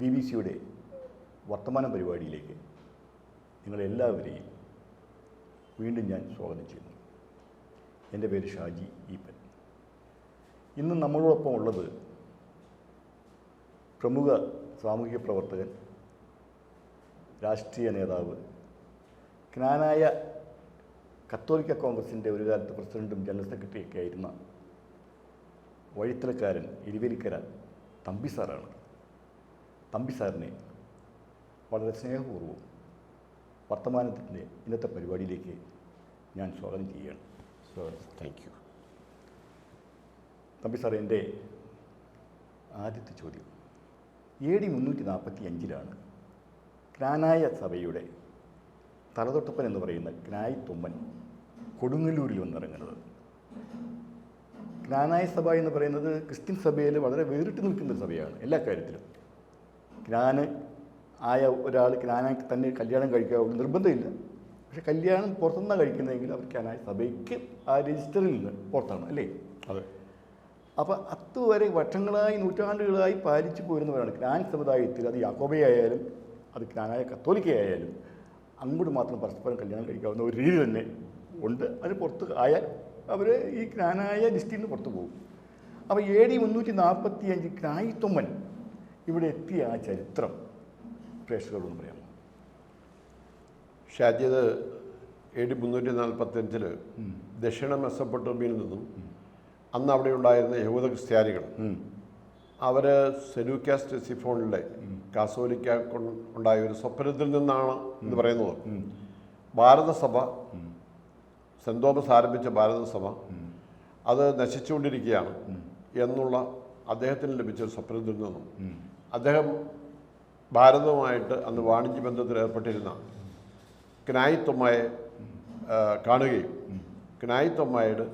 BBC-യുടെ വർത്തമാന പരിപാടിയിലേക്ക് നിങ്ങളെല്ലാവരെയും വീണ്ടും ഞാൻ സ്വാഗതം ചെയ്യുന്നു. എൻ്റെ പേര് ഷാജി ഈപ്പൻ. ഇന്ന് നമ്മളോടൊപ്പം ഉള്ളത് പ്രമുഖ സാമൂഹിക പ്രവർത്തകൻ, രാഷ്ട്രീയ നേതാവ്, ക്നാനായ കത്തോലിക്ക കോൺഗ്രസിൻ്റെ ഒരു കാലത്ത് പ്രസിഡൻറ്റും ജനറൽ സെക്രട്ടറിയൊക്കെ ആയിരുന്ന വഴിത്തലക്കാരൻ എരിവേലിക്കര തമ്പി സാറാണ്. തമ്പി സാറിനെ വളരെ സ്നേഹപൂർവ്വം വർത്തമാനത്തിൻ്റെ ഇന്നത്തെ പരിപാടിയിലേക്ക് ഞാൻ സ്വാഗതം ചെയ്യുകയാണ്. Thank you. തമ്പി സാർ, എൻ്റെ ആദ്യത്തെ ചോദ്യം, AD 345 ക്നാനായ സഭയുടെ തലതൊട്ടപ്പൻ എന്ന് പറയുന്ന ക്നായി തൊമ്മൻ കൊടുങ്ങല്ലൂരിൽ വന്നിറങ്ങുന്നത്. ക്നാനായ സഭ എന്ന് പറയുന്നത് ക്രിസ്ത്യൻ സഭയിൽ വളരെ വേറിട്ട് നിൽക്കുന്ന ഒരു സഭയാണ് എല്ലാ കാര്യത്തിലും. ക്നാന് ആയ ഒരാൾ ക്നാനായ്ക്ക് തന്നെ കല്യാണം കഴിക്കാവുള്ളൂ, നിർബന്ധമില്ല. പക്ഷെ കല്യാണം പുറത്തുനിന്നാണ് കഴിക്കുന്നതെങ്കിൽ അവർ ക്നാനായ സഭയ്ക്ക് ആ രജിസ്റ്ററിൽ നിന്ന് പുറത്താണ്, അല്ലേ? അതെ. അപ്പോൾ അതുവരെ വർഷങ്ങളായി നൂറ്റാണ്ടുകളായി പാലിച്ചു പോരുന്നവരാണ് ക്നാൻ സമുദായത്തിൽ. അത് യാക്കോബയായാലും അത് ക്നാനായ കത്തോലിക്കയായാലും അങ്ങോട്ട് മാത്രം പരസ്പരം കല്യാണം കഴിക്കാവുന്ന ഒരു രീതി തന്നെ ഉണ്ട്. അതിന് പുറത്ത് ആയാൽ അവർ ഈ ക്നാനായ ലിസ്റ്റിൽ നിന്ന് പുറത്തു പോകും. അപ്പോൾ AD 345 ക്നായി തൊമ്മൻ ഇവിടെ എത്തിയ ആ ചരിത്രം പ്രേക്ഷകരോടൊന്ന് പറയാമോ? ഷാജി, അത് AD 345 ദക്ഷിണ മെസൊപ്പൊട്ടേമിയയിൽ നിന്നും അന്ന് അവിടെ ഉണ്ടായിരുന്ന യഹൂദ ക്രിസ്ത്യാനികൾ അവർ സെലൂക്കാസ് സിഫോണിലെ കാസോലിക്ക ഉണ്ടായ ഒരു സ്വപ്നത്തിൽ നിന്നാണ് എന്ന് പറയുന്നത്. ഭാരതസഭ, സെൻറ് തോമസ് ആരംഭിച്ച ഭാരതസഭ അത് നശിച്ചുകൊണ്ടിരിക്കുകയാണ് എന്നുള്ള അദ്ദേഹത്തിന് ലഭിച്ചൊരു സ്വപ്നത്തിൽ നിന്നും അദ്ദേഹം ഭാരതവുമായിട്ട് അന്ന് വാണിജ്യ ബന്ധത്തിൽ ഏർപ്പെട്ടിരുന്ന ക്നായി തൊമ്മയെ കാണുകയും ക്നായി തൊമ്മയുടെ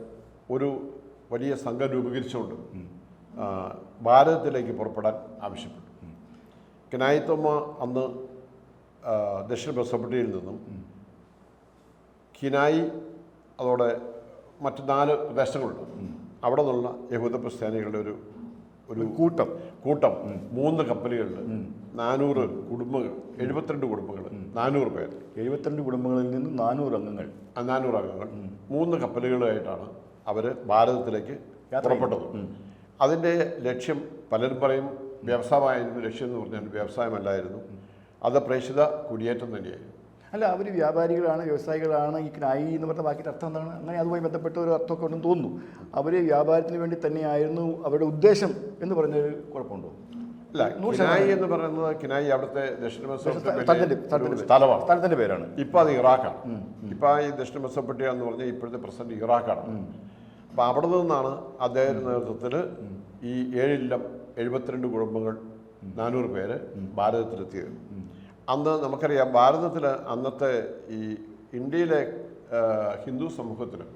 ഒരു വലിയ സംഘം രൂപീകരിച്ചുകൊണ്ട് ഭാരതത്തിലേക്ക് പുറപ്പെടാൻ ആവശ്യപ്പെട്ടു. ക്നായി തൊമ്മ അന്ന് ദക്ഷിണ മെസൊപ്പൊട്ടേമിയയിൽ നിന്നും കിനായി, അതോടെ മറ്റ് 4 പ്രദേശങ്ങളുണ്ട്. അവിടെ നിന്നുള്ള യഹൂദ ക്രിസ്ത്യാനികളുടെ ഒരു കൂട്ടം 3 കപ്പലുകളിൽ 400 കുടുംബങ്ങൾ, 72 കുടുംബങ്ങൾ, 400 പേർ, 72 കുടുംബങ്ങളിൽ നിന്നും 400 അംഗങ്ങൾ 3 കപ്പലുകളായിട്ടാണ് അവർ ഭാരതത്തിലേക്ക് പുറപ്പെട്ടത്. അതിൻ്റെ ലക്ഷ്യം പലരും പറയും വ്യവസായമായിരുന്നു. ലക്ഷ്യം എന്ന് പറഞ്ഞാൽ വ്യവസായമല്ലായിരുന്നു, അത് പ്രേക്ഷിത കുടിയേറ്റം തന്നെയായിരുന്നു. അല്ല, അവർ വ്യാപാരികളാണ്, വ്യവസായികളാണ്. ഈ ക്നായി എന്ന് പറഞ്ഞ ബാക്കിയിട്ട് അർത്ഥം എന്താണ്? അങ്ങനെ അതുമായി ബന്ധപ്പെട്ട ഒരു അർത്ഥമൊക്കെ ഉണ്ടെന്ന് തോന്നുന്നു. അവർ വ്യാപാരത്തിന് വേണ്ടി തന്നെയായിരുന്നു അവരുടെ ഉദ്ദേശം എന്ന് പറഞ്ഞൊരു കുഴപ്പമുണ്ടോ? അല്ല, കിനായി എന്ന് പറയുന്നത് കിനായി അവിടുത്തെ ദക്ഷിണ സ്ഥലത്തിന്റെ പേരാണ്. ഇപ്പം അത് ഇറാഖാണ്. ഇപ്പം ഈ ദക്ഷിണ മെസൊപ്പൊട്ടേമിയ എന്ന് പറഞ്ഞാൽ ഇപ്പോഴത്തെ പ്രസിഡന്റ് ഇറാഖാണ്. അപ്പം അവിടെ നിന്നാണ് അദ്ദേഹത്തിൻ്റെ നേതൃത്വത്തിൽ ഈ 72 കുടുംബങ്ങൾ, 400 പേര് ഭാരതത്തിലെത്തിയത്. അന്ന് നമുക്കറിയാം, ഭാരതത്തിൽ അന്നത്തെ ഈ ഇന്ത്യയിലെ ഹിന്ദു സമൂഹത്തിന്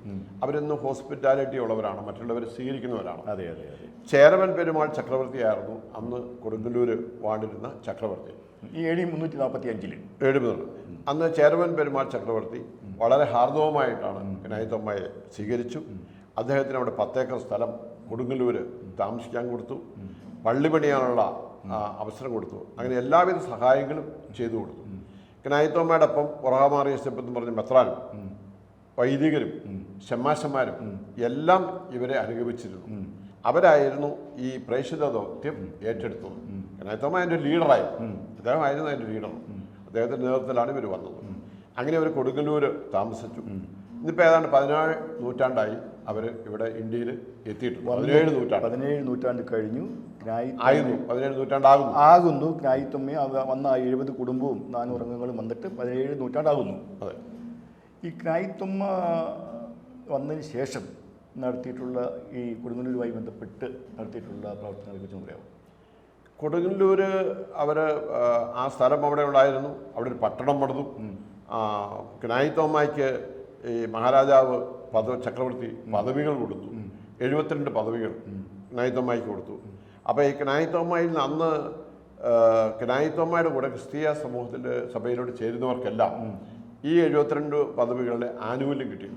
അവരെന്നും ഹോസ്പിറ്റാലിറ്റി ഉള്ളവരാണ്, മറ്റുള്ളവരെ സ്വീകരിക്കുന്നവരാണ്. അതെ അതെ അതെ. ചേരമൻ പെരുമാൾ ചക്രവർത്തിയായിരുന്നു അന്ന് കൊടുങ്ങല്ലൂർ വാണിരുന്ന ചക്രവർത്തി. ഈ AD 345 അന്ന് ചേരമൻ പെരുമാൾ ചക്രവർത്തി വളരെ ഹാർദവമായിട്ടാണ് ക്നായി തൊമ്മയെ സ്വീകരിച്ചു. അദ്ദേഹത്തിന് അവിടെ 10 ഏക്കർ സ്ഥലം കൊടുങ്ങല്ലൂർ താമസിക്കാൻ കൊടുത്തു, പള്ളി പണിയാനുള്ള അവസരം കൊടുത്തു. അങ്ങനെ എല്ലാവിധ സഹായങ്ങളും ചെയ്തു കൊടുത്തു. ക്നായി തൊമ്മയുടെ ഒപ്പം ഒറഹമാറിയസ്റ്റെപ്പ് എന്ന് പറഞ്ഞ മെത്രാനും വൈദികരും ഷമ്മാശന്മാരും എല്ലാം ഇവരെ അനുഗമിച്ചിരുന്നു. അവരായിരുന്നു ഈ പ്രേക്ഷിത ദൗത്യം ഏറ്റെടുത്തത്. ക്നായി തൊമ്മ അതിൻ്റെ ലീഡറായി, അദ്ദേഹമായിരുന്നു അതിൻ്റെ ലീഡർ. അദ്ദേഹത്തിൻ്റെ നേതൃത്വത്തിലാണ് ഇവർ വന്നത്. അങ്ങനെ അവർ കൊടുങ്ങല്ലൂർ താമസിച്ചു. ഇന്നിപ്പോൾ ഏതാണ്ട് 17 നൂറ്റാണ്ടായി അവർ ഇവിടെ ഇന്ത്യയിൽ എത്തിയിട്ടുണ്ട്. 17 നൂറ്റാണ്ട് കഴിഞ്ഞു. 17 നൂറ്റാണ്ടാകുന്നു. ക്നായി തൊമ്മ വന്ന 70 കുടുംബവും 400 അംഗങ്ങളും വന്നിട്ട് 17 നൂറ്റാണ്ടാകുന്നു. അതെ. ഈ ക്നായി തൊമ്മ വന്നതിന് ശേഷം നടത്തിയിട്ടുള്ള ഈ കൊടുങ്ങല്ലൂരുമായി ബന്ധപ്പെട്ട് നടത്തിയിട്ടുള്ള പ്രവർത്തനങ്ങളെ കുറിച്ച് പറയാമോ? കൊടുങ്ങല്ലൂർ അവർ ആ സ്ഥലം അവിടെ ഉണ്ടായിരുന്നു. അവിടെ ഒരു പട്ടണം പണിതു. ക്നായി തൊമ്മയ്ക്ക് ഈ മഹാരാജാവ് ചക്രവർത്തി പദവികൾ കൊടുത്തു. 72 പദവികൾ ക്നായി തൊമ്മയ്ക്ക് കൊടുത്തു. അപ്പോൾ ഈ ക്നായി തൊമ്മയിൽ നിന്ന് അന്ന് ക്നായി തൊമ്മയുടെ കൂടെ ക്രിസ്തീയ സമൂഹത്തിൻ്റെ സഭയിലോട്ട് ചേരുന്നവർക്കെല്ലാം ഈ 72 പദവികളുടെ ആനുകൂല്യം കിട്ടി.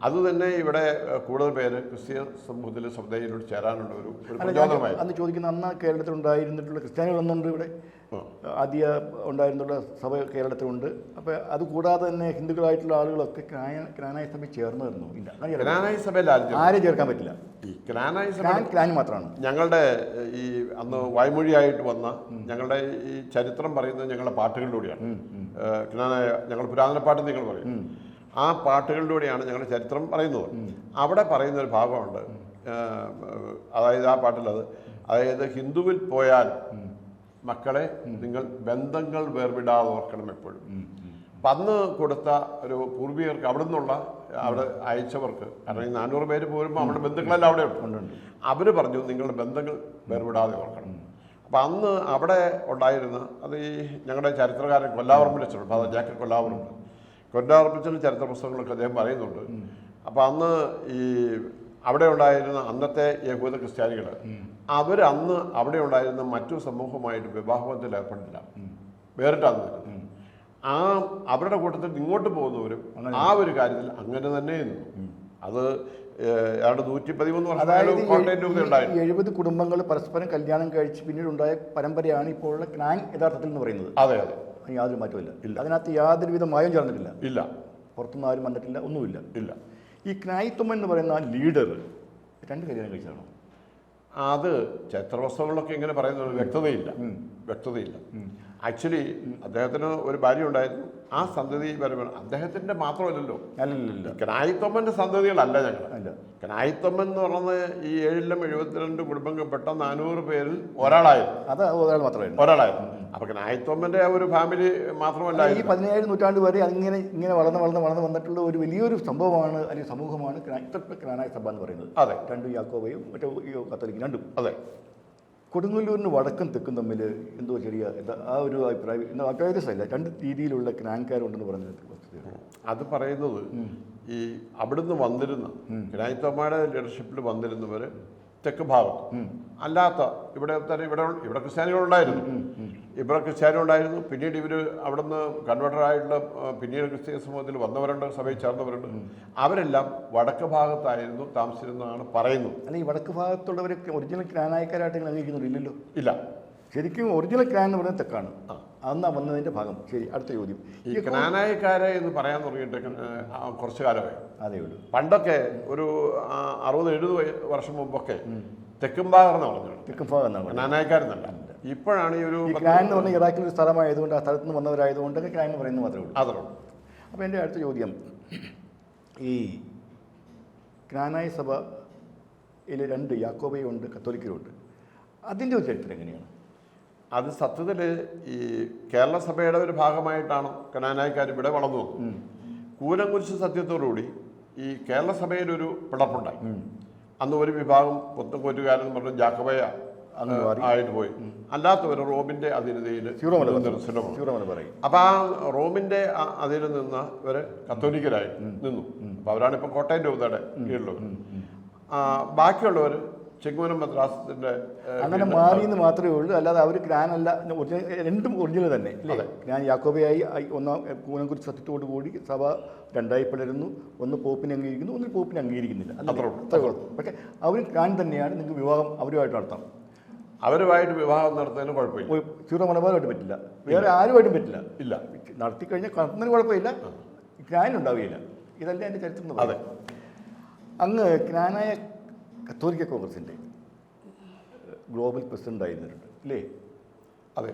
അതുതന്നെ ഇവിടെ കൂടുതൽ പേര് ക്രിസ്ത്യൻ സമൂഹത്തിൽ സമുദായത്തിനോട് ചേരാനുള്ള ഒരു അല്ല, ഞാൻ പ്രചോദനമായി. അന്ന് ചോദിക്കുന്ന അന്ന് കേരളത്തിൽ ഉണ്ടായിരുന്നിട്ടുള്ള ക്രിസ്ത്യാനികളൊന്നുണ്ട് ഇവിടെ ആദ്യ ഉണ്ടായിരുന്നുള്ള സഭ കേരളത്തിലുണ്ട്. അപ്പോൾ അതുകൂടാതെ തന്നെ ഹിന്ദുക്കളായിട്ടുള്ള ആളുകളൊക്കെ ക്നാനായ സഭയിൽ ചേർന്ന് വരുന്നു. ഇല്ല, ക്നാനായ സഭയിൽ ആരെയും ചേർക്കാൻ പറ്റില്ല. ഈ ക്നാനായ സഭ ക്നാൻ മാത്രമാണ്. ഞങ്ങളുടെ ഈ അന്ന് വായ്മൊഴിയായിട്ട് വന്ന ഞങ്ങളുടെ ഈ ചരിത്രം പറയുന്നത് ഞങ്ങളുടെ പാട്ടുകളിലൂടെയാണ്. ക്നാനായ ഞങ്ങൾ പുരാതന പാട്ട് നിങ്ങൾ പറയും, ആ പാട്ടുകളിലൂടെയാണ് ഞങ്ങളുടെ ചരിത്രം പറയുന്നത്. അവിടെ പറയുന്ന ഒരു ഭാഗമുണ്ട്, അതായത് ആ പാട്ടിലത്, അതായത് ഹിന്ദുവിൽ പോയാൽ മക്കളെ നിങ്ങൾ ബന്ധങ്ങൾ വേർവിടാതെ ഓർക്കണം എപ്പോഴും. അപ്പം അന്ന് കൊടുത്ത ഒരു പൂർവികർക്ക് അവിടെ നിന്നുള്ള അവിടെ അയച്ചവർക്ക്, കാരണം ഈ 400 പേര് പോരുമ്പോൾ അവിടെ ബന്ധുക്കളെല്ലാം അവിടെ ഉണ്ട്. അവർ പറഞ്ഞു നിങ്ങളുടെ ബന്ധങ്ങൾ വേർവിടാതെ ഓർക്കണം. അപ്പം അന്ന് അവിടെ ഉണ്ടായിരുന്ന അത് ഈ ഞങ്ങളുടെ ചരിത്രകാരൻ കൊല്ലാവർമ്മ ഫാദർ ജാക്കറ്റ് കൊല്ലാവർമ്മച്ചൻ്റെ ചരിത്ര പുസ്തകങ്ങളൊക്കെ അദ്ദേഹം പറയുന്നുണ്ട്. അപ്പം അന്ന് ഈ അവിടെ ഉണ്ടായിരുന്ന അന്നത്തെ യഹൂദ ക്രിസ്ത്യാനികൾ അവർ അന്ന് അവിടെ ഉണ്ടായിരുന്ന മറ്റു സമൂഹമായിട്ട് വിവാഹത്തിൽ ഏർപ്പെട്ടില്ല, വേറിട്ടാന്ന്. ആ അവരുടെ കൂട്ടത്തിൽ ഇങ്ങോട്ട് പോകുന്നവരും ആ ഒരു കാര്യത്തിൽ അങ്ങനെ തന്നെ നിന്നു. അത് ഏതാണ്ട് 113 വർഷം കോട്ടയം ഉണ്ടായിരുന്നു. 70 കുടുംബങ്ങൾ പരസ്പരം കല്യാണം കഴിച്ച് പിന്നീടുണ്ടായ പരമ്പരയാണ് ഇപ്പോഴുള്ള ക്നാൻ യഥാർത്ഥത്തിൽ എന്ന് പറയുന്നത്. അതെ അതെ, യാതൊരു മാറ്റമില്ല. അതിനകത്ത് യാതൊരുവിധ മായം ചേർന്നിട്ടില്ല. ഇല്ല, പുറത്തുനിന്ന് ആരും വന്നിട്ടില്ല, ഒന്നുമില്ല. ഇല്ല. ഈ ക്നായിത്വം എന്ന് പറയുന്ന ലീഡർ 2 കല്യാണം കഴിച്ചാണോ? അത് ചരിത്രവസ്തുക്കളിലൊക്കെ ഇങ്ങനെ പറയുന്നത് വ്യക്തതയില്ല. ആക്ച്വലി അദ്ദേഹത്തിന് ഒരു ഭാര്യ ഉണ്ടായിരുന്നു. ആ സന്തതി വരുമ്പോൾ അദ്ദേഹത്തിൻ്റെ മാത്രമല്ലല്ലോ, അല്ലല്ല, ക്നായിത്തൊമ്മൻ്റെ സന്തതികളല്ല ഞങ്ങൾ. ക്നായിത്തൊമ്മൻ എന്ന് പറയുന്നത് ഈ 72 കുടുംബങ്ങൾപ്പെട്ട 400 പേരിൽ ഒരാളായിരുന്നു. അത് ഒരാളായിരുന്നു. അപ്പൊ ക്നായിത്തൊമ്മൻ്റെ ഒരു ഫാമിലി മാത്രമല്ല, ഈ 17 നൂറ്റാണ്ട് വരെ ഇങ്ങനെ വളർന്ന് വന്നിട്ടുള്ള ഒരു വലിയൊരു സംഭവമാണ്, അല്ലെങ്കിൽ സമൂഹമാണ് ക്നാനായ സഭ എന്ന് പറയുന്നത്. അതെ, 2 യാക്കോബയും മറ്റേ കത്തോലിക്കും 2. അതെ. കൊടുങ്ങല്ലൂരിന് വടക്കും തെക്കും തമ്മിൽ എന്തോ ചെറിയ ആ ഒരു അഭിപ്രായം അഭിപ്രായത്തില്ല, 2 രീതിയിലുള്ള ക്നാൻകാരുണ്ടെന്ന് പറഞ്ഞത്. അത് പറയുന്നത് ഈ അവിടുന്ന് വന്നിരുന്ന ക്നായിത്തൊമ്മയുടെ ലീഡർഷിപ്പിൽ വന്നിരുന്നവർ തെക്ക് ഭാഗത്ത് അല്ലാത്ത ഇവിടെ ക്രിസ്ത്യാനികളുണ്ടായിരുന്നു. പിന്നീട് ഇവർ അവിടുന്ന് കൺവേർട്ടറായിട്ടുള്ള പിന്നീട് ക്രിസ്ത്യൻ സമൂഹത്തിൽ വന്നവരുണ്ട്, സഭയിൽ ചേർന്നവരുണ്ട്. അവരെല്ലാം വടക്ക് ഭാഗത്തായിരുന്നു താമസിച്ചിരുന്നതാണ് പറയുന്നത്. അല്ല, ഈ വടക്ക് ഭാഗത്തുള്ളവർ ഒറിജിനൽ ക്നാനായക്കാരായിട്ട് അംഗീകരിക്കുന്നുണ്ടല്ലോ. ഇല്ല, ശരിക്കും ഒറിജിനൽ ക്നാൻ എന്ന് പറയുന്നത് തെക്കാണ്. അന്നാ വന്നതിൻ്റെ ഭാഗം. ശരി, അടുത്ത ചോദ്യം. ഈ ക്നാനായക്കാരെ എന്ന് പറയാൻ തുടങ്ങിയിട്ട് കുറച്ച് കാലമായി. അതേ ഉള്ളൂ. പണ്ടൊക്കെ ഒരു 60-70 വർഷം മുമ്പൊക്കെ തെക്കും ഭാഗം എന്ന് പറഞ്ഞു, തെക്കും ഭാഗം എന്നാണ് ക്നാനായക്കാരെന്നല്ല. ഇപ്പോഴാണ് ഈ ഒരു ക്നാൻ എന്ന് പറഞ്ഞാൽ ഇറാഖിലൊരു സ്ഥലമായതുകൊണ്ട് ആ സ്ഥലത്ത് നിന്ന് വന്നവരായതുകൊണ്ട് ക്നാൻ എന്ന് പറയുന്നത് മാത്രമേ ഉള്ളൂ. അതേ ഉള്ളൂ. അപ്പോൾ എൻ്റെ അടുത്ത ചോദ്യം, ഈ ക്നാനായ സഭയിൽ 2 യാക്കോബയുണ്ട്, കത്തോലിക്കരുണ്ട്. അതിൻ്റെ ഒരു ചരിത്രം എങ്ങനെയാണ്? അത് സത്യത്തിൽ ഈ കേരള സഭയുടെ ഒരു ഭാഗമായിട്ടാണ് ക്നാനായക്കാർ ഇവിടെ വളർന്നു വന്നത്. കൂനംകുരിശ് സത്യത്തോടുകൂടി ഈ കേരള സഭയിലൊരു പിളർപ്പുണ്ടായി. അന്ന് ഒരു വിഭാഗം പുത്തൻകോറ്റുകാരെന്ന് പറഞ്ഞ ജാക്കബയ ആയിട്ട് പോയി, അല്ലാത്തവർ റോമിന്റെ അധീനതയിൽ. അപ്പൊ ആ റോമിന്റെ അതിൽ നിന്ന് ഇവര് കത്തോലിക്കരായി നിന്നു. അപ്പൊ അവരാണ് ഇപ്പൊ കോട്ടയം രൂപതയുടെ കീഴിലുള്ളത്. ബാക്കിയുള്ളവർ ചെങ്ങൂനം മദ്രാസത്തിന്റെ അങ്ങനെ മാറിയെന്ന് മാത്രമേ ഉള്ളൂ. അല്ലാതെ അവർ ക്നാനല്ല, രണ്ടും ഒറിജിനൽ തന്നെ. ക്നാൻ യാക്കോബയായി കൂനംകുരിശ് സത്യത്തോടു കൂടി സഭ 2ആയി പിളരുന്നു. ഒന്ന് പോപ്പിനെ അംഗീകരിക്കുന്നു, ഒന്ന് പോപ്പിനെ അംഗീകരിക്കുന്നില്ല. അത്രേ ഉള്ളൂ. പക്ഷേ അവർ ക്നാൻ തന്നെയാണ്. നിങ്ങൾക്ക് വിവാഹം അവരുമായിട്ട് നടത്താം. അവരുമായിട്ട് വിവാഹം നടത്തുന്നതിന് കുഴപ്പമില്ല. സീറോ മലബാറുമായിട്ട് പറ്റില്ല, വേറെ ആരുമായിട്ടും പറ്റില്ല. ഇല്ല, നടത്തിക്കഴിഞ്ഞാൽ നടത്തുന്നതിന് കുഴപ്പമില്ല, ക്നാനുണ്ടാവുകയില്ല. ഇതല്ല എൻ്റെ ചരിത്രം. അതെ, അങ്ങ് ക്നാനായ കത്തോലിക്ക കോൺഗ്രസിൻ്റെ ഗ്ലോബൽ പ്രസിഡന്റ് ആയിരുന്നിട്ടുണ്ട് അല്ലേ? അതെ,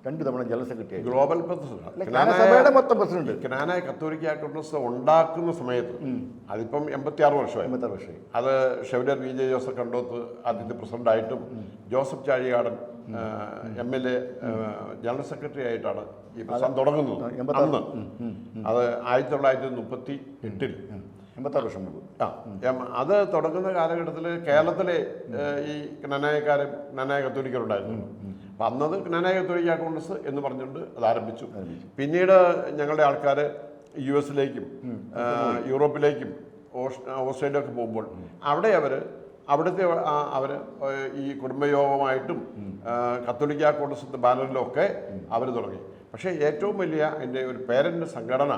2 തവണ ജനറൽ സെക്രട്ടറി. ഗ്ലോബൽ പ്രസിഡന്റ്, സഭയുടെ മൊത്തം പ്രസിഡന്റ്. ക്നാനായ കത്തോലിക്ക കോൺഗ്രസ് ഉണ്ടാക്കുന്ന സമയത്ത് അതിപ്പം 86 വർഷമായി. അത് chevalier V J Joseph Kandoth ആദ്യത്തെ പ്രസിഡന്റായിട്ടും Joseph Chazhikadan MLA general secretary ആയിട്ടാണ് ഈ പ്രസ്ഥാനം തുടങ്ങുന്നത്. അന്ന് അത് 1938 86 വർഷം മുമ്പ്. അത് തുടങ്ങുന്ന കാലഘട്ടത്തിൽ കേരളത്തിലെ ഈ ക്നാനായ കത്തോലിക്കരുണ്ടായിരുന്നു. അപ്പം അന്നത് ക്നാനായ കത്തോലിക്ക കോൺഗ്രസ് എന്ന് പറഞ്ഞുകൊണ്ട് അത് ആരംഭിച്ചു. പിന്നീട് ഞങ്ങളുടെ ആൾക്കാർ US യൂറോപ്പിലേക്കും ഓസ്ട്രേലിയയൊക്കെ പോകുമ്പോൾ അവിടെ അവിടുത്തെ അവർ ഈ കുടുംബയോഗമായിട്ടും കത്തോലിക്ക കോൺഗ്രസിൻ്റെ ബാനറിലൊക്കെ അവർ തുടങ്ങി. പക്ഷേ ഏറ്റവും വലിയ എൻ്റെ ഒരു പേരൻ്റ് സംഘടന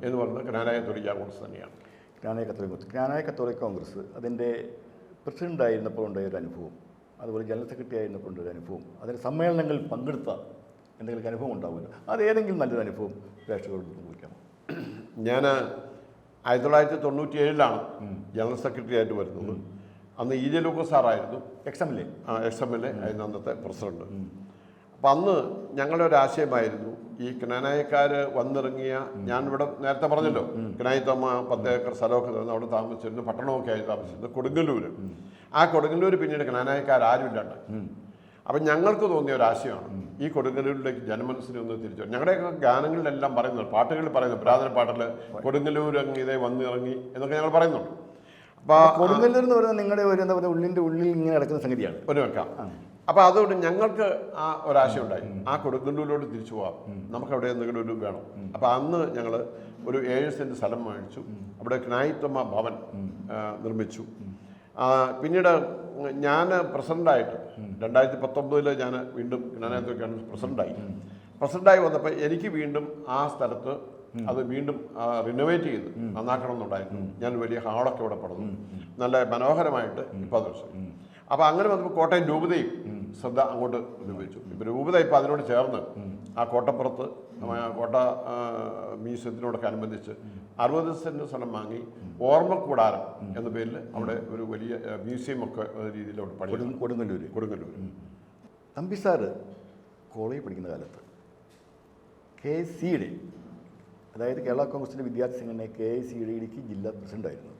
എന്ന് പറയുന്നത് ക്നാനായ കത്തോലിക്ക കോൺഗ്രസ് തന്നെയാണ്. ക്നാനായ കത്തോലിക്ക കോൺഗ്രസ് അതിൻ്റെ പ്രസിഡൻ്റായിരുന്നപ്പോൾ ഉണ്ടായ ഒരു അനുഭവം, അതുപോലെ ജനറൽ സെക്രട്ടറി ആയിരുന്നപ്പോൾ ഉണ്ടായ ഒരു അനുഭവം, അതിൻ്റെ സമ്മേളനങ്ങളിൽ പങ്കെടുത്ത എന്തെങ്കിലും അനുഭവം ഉണ്ടാവുമല്ലോ, അത് ഏതെങ്കിലും നല്ലൊരു അനുഭവം രാഷ്ട്രീയത്തോട് കുറിക്കാമോ? ഞാൻ 1997 ജനറൽ സെക്രട്ടറി ആയിട്ട് വരുന്നത്. അന്ന് EJ ലൂക്കോസ് സാറായിരുന്നു XMLA ആയിരുന്നു അന്നത്തെ പ്രസിഡന്റ്. അപ്പം അന്ന് ഞങ്ങളുടെ ഒരു ആശയമായിരുന്നു, ഈ ക്നാനായക്കാർ വന്നിറങ്ങിയ, ഞാനിവിടെ നേരത്തെ പറഞ്ഞല്ലോ ക്നായിത്തമ്മ 10 ഏക്കർ സ്ഥലമൊക്കെ തന്നു അവിടെ താമസിച്ചിരുന്നു, പട്ടണമൊക്കെ ആയി താമസിച്ചിരുന്നു കൊടുങ്ങല്ലൂർ. ആ കൊടുങ്ങല്ലൂർ പിന്നീട് ക്നാനായക്കാർ ആരും ഇല്ലാണ്ട്. അപ്പം ഞങ്ങൾക്ക് തോന്നിയ ഒരു ആശയമാണ് ഈ കൊടുങ്ങല്ലൂരിലേക്ക് ജനമനസ്സിനെ ഒന്ന് തിരിച്ചു. ഞങ്ങളുടെയൊക്കെ ഗാനങ്ങളിലെല്ലാം പറയുന്നുണ്ട്, പാട്ടുകളിൽ പറയുന്നു, പുരാതന പാട്ടിൽ കൊടുങ്ങല്ലൂർ അങ്ങ് ഇതേ വന്നിറങ്ങി എന്നൊക്കെ ഞങ്ങൾ പറയുന്നുണ്ട്. അപ്പോൾ കൊടുങ്ങല്ലൂർ എന്ന് പറയുന്നത് നിങ്ങളുടെ ഒരു എന്താ പറയുക ഉള്ളിൻ്റെ ഉള്ളിൽ ഇങ്ങനെ നടക്കുന്ന സംഗതിയാണ്. ഒരു വെക്കാം. അപ്പോൾ അതുകൊണ്ട് ഞങ്ങൾക്ക് ആ ഒരാശയം ഉണ്ടായി, ആ കൊടുങ്ങല്ലൂരിലോട്ട് തിരിച്ചു പോകാം, നമുക്കവിടെ എന്തെങ്കിലും ഒരു വേണം. അപ്പോൾ അന്ന് ഞങ്ങൾ ഒരു 7 സെൻറ്റ് സ്ഥലം വാങ്ങിച്ചു, അവിടെ ക്നായിത്തമ്മ ഭവൻ നിർമ്മിച്ചു. പിന്നീട് ഞാൻ പ്രസിഡൻ്റായിട്ട് 2019 ഞാൻ വീണ്ടും ക്നാനായത്തൊക്കെയാണ് പ്രസിഡൻ്റായി വന്നപ്പോൾ എനിക്ക് വീണ്ടും ആ സ്ഥലത്ത് അത് വീണ്ടും റിനോവേറ്റ് ചെയ്ത് നന്നാക്കണം എന്നുണ്ടായിരുന്നു. ഞാൻ വലിയ ഹാളൊക്കെ ഇവിടെ പണിതു, നല്ല മനോഹരമായിട്ട് ഇപ്പോൾ ദർശനം. അപ്പോൾ അങ്ങനെ വന്നപ്പോൾ കോട്ടയം രൂപതയും ശ്രദ്ധ അങ്ങോട്ട് ഉപയോഗിച്ചു. ഇപ്പോൾ രൂപത ഇപ്പോൾ അതിനോട് ചേർന്ന് ആ കോട്ടപ്പുറത്ത് കോട്ട മ്യൂസിയത്തിനോടൊക്കെ അനുബന്ധിച്ച് 60 സെൻറ്റ് സ്ഥലം വാങ്ങി ഓർമ്മക്കൂടാരം എന്ന പേരിൽ അവിടെ ഒരു വലിയ മ്യൂസിയം ഒക്കെ രീതിയിൽ അവിടെ പണി. കൊടുങ്ങല്ലൂർ തമ്പി സാറ് കോളേജിൽ പഠിക്കുന്ന കാലത്ത് KCയുടെ, അതായത് കേരള കോൺഗ്രസിൻ്റെ വിദ്യാർത്ഥി സംഘടന KCയുടെ ഇടുക്കി ജില്ലാ പ്രസിഡൻ്റായിരുന്നു.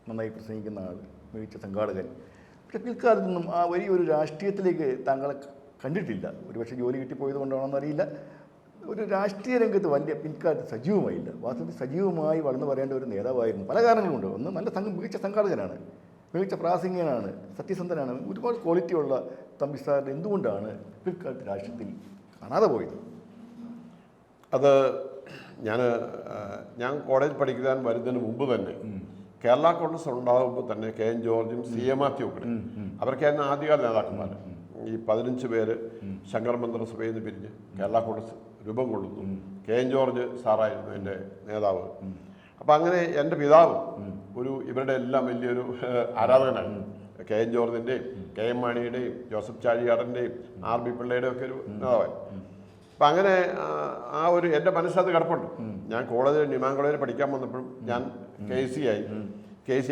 നന്നായി പ്രസംഗിക്കുന്ന ആൾ, മികച്ച സംഘാടകൻ. പക്ഷെ പിൽക്കാലത്തൊന്നും ആ വലിയൊരു രാഷ്ട്രീയത്തിലേക്ക് താങ്കളെ കണ്ടിട്ടില്ല. ഒരുപക്ഷെ ജോലി കിട്ടിപ്പോയത് കൊണ്ടാണെന്ന് അറിയില്ല. ഒരു രാഷ്ട്രീയ രംഗത്ത് വലിയ പിൽക്കാലത്ത് സജീവമായില്ല. വാസ്തവത്തിൽ സജീവമായി വളർന്നു പറയേണ്ട ഒരു നേതാവായിരുന്നു. പല കാരണങ്ങളുണ്ട്. ഒന്ന്, നല്ല മികച്ച സംഘാടകനാണ്, മികച്ച പ്രാസംഗികനാണ്, സത്യസന്ധനാണ്, ഒരുപാട് ക്വാളിറ്റിയുള്ള തമ്പി സാറിന് എന്തുകൊണ്ടാണ് പിൽക്കാലത്ത് രാഷ്ട്രീയത്തിൽ കാണാതെ പോയത്? അത് ഞാൻ കോളേജ് പഠിക്കാൻ വരുന്നതിന് മുമ്പ് തന്നെ കേരള കോൺഗ്രസ് ഉണ്ടാകുമ്പോൾ തന്നെ KN ജോർജും CA മാത്യു ഒക്കെ അവർക്കായിരുന്നു ആദ്യകാല നേതാക്കന്മാർ. ഈ 15 പേര് ശങ്കർ മന്ത്രിസഭയിൽ നിന്ന് പിരിഞ്ഞ് കേരള കോൺഗ്രസ് രൂപം കൊള്ളുന്നു. KN ജോർജ് സാറായിരുന്നു എൻ്റെ നേതാവ്. അപ്പം അങ്ങനെ എൻ്റെ പിതാവ് ഇവരുടെ എല്ലാം വലിയൊരു ആരാധകനാണ്. KN ജോർജിൻ്റെയും KM മാണിയുടെയും ജോസഫ് ചാഴികാടൻ്റെയും RB പിള്ളയുടെയും ഒക്കെ ഒരു നേതാവായി. അപ്പം അങ്ങനെ ആ ഒരു എൻ്റെ മനസ്സിലത് കിടപ്പുണ്ട്. ഞാൻ ന്യൂമാൻ കോളേജിൽ പഠിക്കാൻ വന്നപ്പോഴും ഞാൻ KC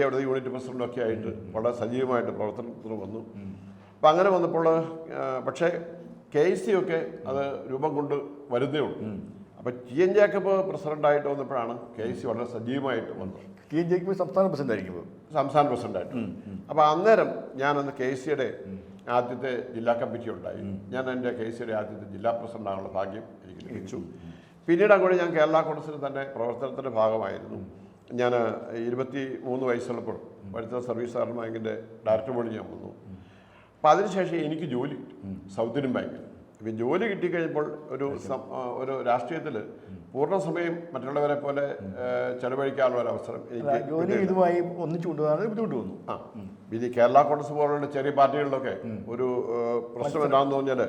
അവിടുത്തെ യൂണിറ്റ് പ്രസിഡൻ്റൊക്കെ ആയിട്ട് വളരെ സജീവമായിട്ട് പ്രവർത്തനത്തിന് വന്നു. അപ്പം അങ്ങനെ വന്നപ്പോൾ പക്ഷേ KC ഒക്കെ അത് രൂപം കൊണ്ട് വരുന്നേ ഉള്ളൂ. അപ്പം TN ജേക്കബ് പ്രസിഡൻ്റായിട്ട് വന്നപ്പോഴാണ് KC വളരെ സജീവമായിട്ട് വന്നത്. TN ജേക്കബ് സംസ്ഥാന പ്രസിഡൻ്റായിട്ട്. അപ്പോൾ അന്നേരം ഞാനന്ന് KCയുടെ ആദ്യത്തെ ജില്ലാ കമ്മിറ്റി ഉണ്ടായി. ഞാൻ എൻ്റെ KCയുടെ ആദ്യത്തെ ജില്ലാ പ്രസിഡൻ്റാകാനുള്ള ഭാഗ്യം എനിക്ക് ലഭിച്ചു. പിന്നീട് അങ്ങോട്ട് ഞാൻ കേരള കോൺഗ്രസിന് തന്നെ പ്രവർത്തനത്തിൻ്റെ ഭാഗമായിരുന്നു. ഞാൻ 23 വയസ്സുള്ളപ്പോൾ വനിതാ സർവീസ് സഹകരണ ബാങ്കിൻ്റെ ഡയറക്ടർ ബോർഡിൽ ഞാൻ വന്നു. അപ്പോൾ അതിനുശേഷം എനിക്ക് ജോലി കിട്ടി സൗത്ത് ഇന്ത്യൻ ബാങ്കിൽ. ഇപ്പം ജോലി കിട്ടിക്കഴിഞ്ഞപ്പോൾ ഒരു രാഷ്ട്രീയത്തിൽ പൂർണ്ണസമയം മറ്റുള്ളവരെ പോലെ ചെലവഴിക്കാനുള്ള ഒരു അവസരം എനിക്ക് ഇതുമായി ഒന്നിച്ചു കൊണ്ടുപോകാൻ ബുദ്ധിമുട്ട് വന്നു. ഇത് കേരള കോൺഗ്രസ് പോലുള്ള ചെറിയ പാർട്ടികളിലൊക്കെ ഒരു പ്രശ്നം എന്താണെന്ന് പറഞ്ഞാൽ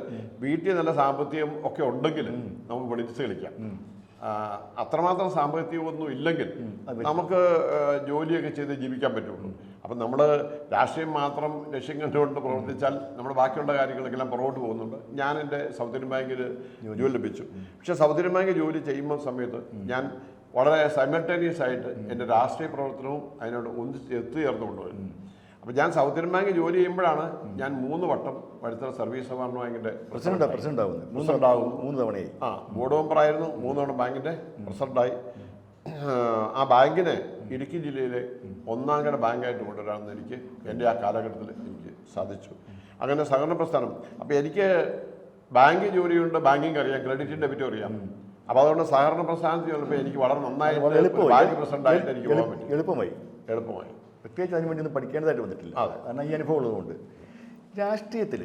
വീട്ടിൽ നല്ല സാമ്പത്തികം ഒക്കെ ഉണ്ടെങ്കിൽ നമുക്ക് പൊളിറ്റിക്സ് കളിക്കാം. അത്രമാത്രം സാമ്പത്തികമൊന്നും ഇല്ലെങ്കിൽ നമുക്ക് ജോലിയൊക്കെ ചെയ്ത് ജീവിക്കാൻ പറ്റുള്ളൂ. അപ്പം നമ്മൾ രാഷ്ട്രീയം മാത്രം ലക്ഷ്യം കണ്ടുകൊണ്ട് പ്രവർത്തിച്ചാൽ നമ്മൾ ബാക്കിയുള്ള കാര്യങ്ങളെല്ലാം പുറകോട്ട് പോകുന്നുണ്ട്. ഞാൻ എൻ്റെ സൗത്ത് ഇന്ത്യൻ ബാങ്കിൽ ജോലി ലഭിച്ചു. പക്ഷേ സൗത്ത് ഇന്ത്യൻ ബാങ്ക് ജോലി ചെയ്യുന്ന സമയത്ത് ഞാൻ വളരെ സൈമൾട്ടേനിയസ് ആയിട്ട് എൻ്റെ രാഷ്ട്രീയ പ്രവർത്തനവും അതിനോട് എത്തിച്ചേർന്ന് കൊണ്ടുവരുന്നു. അപ്പോൾ ഞാൻ സൗത്ത് ഇന്ത്യൻ ബാങ്ക് ജോലി ചെയ്യുമ്പോഴാണ് ഞാൻ 3 വട്ടം വനിതാ സർവീസ് സഹകരണ ബാങ്കിൻ്റെ പ്രസിഡൻ്റാകുന്നു. 3 തവണയായി. ബോർഡ് മെമ്പറായിരുന്നു, 3 തവണ ബാങ്കിൻ്റെ പ്രസിഡൻ്റായി. ആ ബാങ്കിനെ ഇടുക്കി ജില്ലയിലെ 1ാം ബാങ്കായിട്ട് കൊണ്ടുവരാമെന്ന് എനിക്ക് എൻ്റെ ആ കാലഘട്ടത്തിൽ എനിക്ക് സാധിച്ചു. അങ്ങനെ സഹകരണ പ്രസ്ഥാനം. അപ്പോൾ എനിക്ക് ബാങ്ക് ജോലിയുണ്ട്, ബാങ്കിങ് അറിയാം, ക്രെഡിറ്റ് ഡെബിറ്റും അറിയാം. അപ്പോൾ അതുകൊണ്ട് സഹകരണ പ്രസ്ഥാനത്തിൽ ചിലപ്പോൾ എനിക്ക് വളരെ നന്നായിട്ട് ബാങ്ക് പ്രസിഡൻ്റായിട്ട് എനിക്ക് പോകാൻ പറ്റും. എളുപ്പമായി. പ്രത്യേകിച്ച് അതിന് വേണ്ടി ഒന്നും പഠിക്കേണ്ടതായിട്ട് വന്നിട്ടില്ല. കാരണം ഈ അനുഭവം ഉള്ളതുകൊണ്ട്. രാഷ്ട്രീയത്തിൽ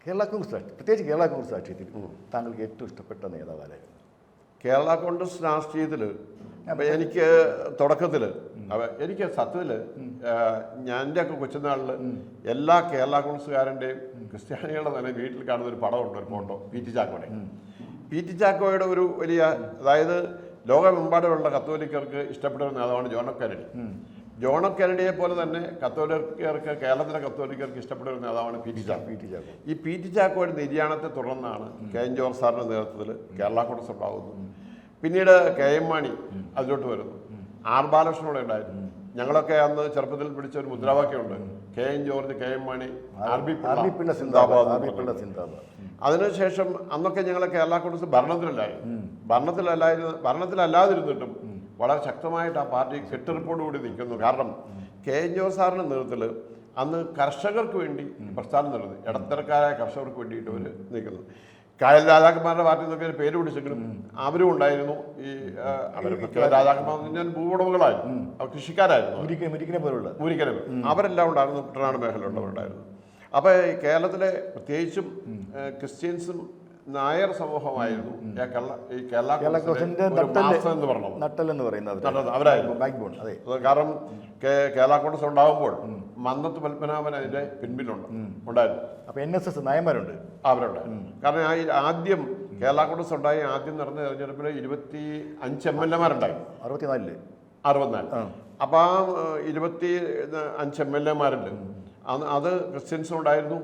കേരള കോൺഗ്രസ് പ്രത്യേകിച്ച് കേരള കോൺഗ്രസ് രാഷ്ട്രീയത്തിൽ താങ്കൾക്ക് ഏറ്റവും ഇഷ്ടപ്പെട്ട നേതാവായിരുന്നു? കേരള കോൺഗ്രസ് രാഷ്ട്രീയത്തിൽ എനിക്ക് തുടക്കത്തിൽ എനിക്ക് സത്യത്തിൽ ഞാൻ്റെയൊക്കെ കൊച്ചുനാളിൽ എല്ലാ കേരള കോൺഗ്രസ്സുകാരൻ്റെയും ക്രിസ്ത്യാനികളുടെ തന്നെ വീട്ടിൽ കാണുന്ന ഒരു പടമുണ്ട്, ഒരു ഫോട്ടോ. പി ടി ചാക്കോയുടെ ഒരു വലിയ, അതായത് ലോകമെമ്പാടുമുള്ള കത്തോലിക്കർക്ക് ഇഷ്ടപ്പെട്ട ഒരു നേതാവാണ് John F Kennedy. John F കെന്നഡിയെ പോലെ തന്നെ കത്തോലിക്കർക്ക്, കേരളത്തിലെ കത്തോലിക്കർക്ക് ഇഷ്ടപ്പെട്ട ഒരു നേതാവാണ് പി ടി ചാക്കോ. ഈ പി ടി ചാക്കോയുടെ നിര്യാണത്തെ തുടർന്നാണ് കെ എൻ ജോർജ് സാറിൻ്റെ നേതൃത്വത്തിൽ കേരള കോൺഗ്രസ് ഉണ്ടാകുന്നത്. പിന്നീട് കെ എം മാണി അതിലോട്ട് വരുന്നു. ആർ ബാലകൃഷ്ണനോടെ ഉണ്ടായിരുന്നു. ഞങ്ങളൊക്കെ അന്ന് ചെറുപ്പത്തിൽ പിടിച്ച ഒരു മുദ്രാവാക്യമുണ്ട്, K N George, K M Mani, R B Pillai സിന്ദാബാദ്. അതിനുശേഷം അന്നൊക്കെ ഞങ്ങൾ കേരള കോൺഗ്രസ് ഭരണത്തിലല്ലാതിരുന്നിട്ടും വളരെ ശക്തമായിട്ട് ആ പാർട്ടി കെട്ടുറപ്പോടുകൂടി നിൽക്കുന്നു. കാരണം കെ എൻ ജോർജ് സാറിൻ്റെ നേതൃത്വത്തിൽ അന്ന് കർഷകർക്ക് വേണ്ടി പ്രസ്ഥാനം നടന്നു. ഇടത്തരക്കാരായ കർഷകർക്ക് വേണ്ടിയിട്ട് അവർ നിൽക്കുന്നു. കായൽ രാജാക്കന്മാരുടെ പാർട്ടി എന്നൊക്കെ പേര് പിടിച്ചെങ്കിലും അവരും ഉണ്ടായിരുന്നു. ഈ രാജാക്കന്മാർ ഞാൻ ഭൂവുടമകളായിരുന്നു, അവർ കൃഷിക്കാരായിരുന്നു, ഊരിക്കലെ അവരെല്ലാം ഉണ്ടായിരുന്നു, കുട്ടനാട് മേഖലയുള്ളവരുണ്ടായിരുന്നു. അപ്പോൾ ഈ കേരളത്തിലെ പ്രത്യേകിച്ചും ക്രിസ്ത്യൻസും നായർ സമൂഹമായിരുന്നു ഈ കേരള എന്ന് പറഞ്ഞത്. അവരായിരുന്നു. കാരണം കേരള കോൺഗ്രസ് ഉണ്ടാകുമ്പോൾ മന്നത്ത് പത്മനാഭൻ അതിന്റെ പിൻപിലുണ്ടായിരുന്നു. അപ്പൊ NSS നായന്മാരുണ്ട്, അവരുണ്ടായിരുന്നു. കാരണം ആദ്യം കേരള കോൺഗ്രസ് ഉണ്ടായി ആദ്യം നടന്ന തെരഞ്ഞെടുപ്പിൽ 25 MLA-മാരുണ്ടായി. 64. അപ്പൊ ആ 25 MLA-മാരുണ്ട്. അത് ക്രിസ്ത്യൻസും ഉണ്ടായിരുന്നു,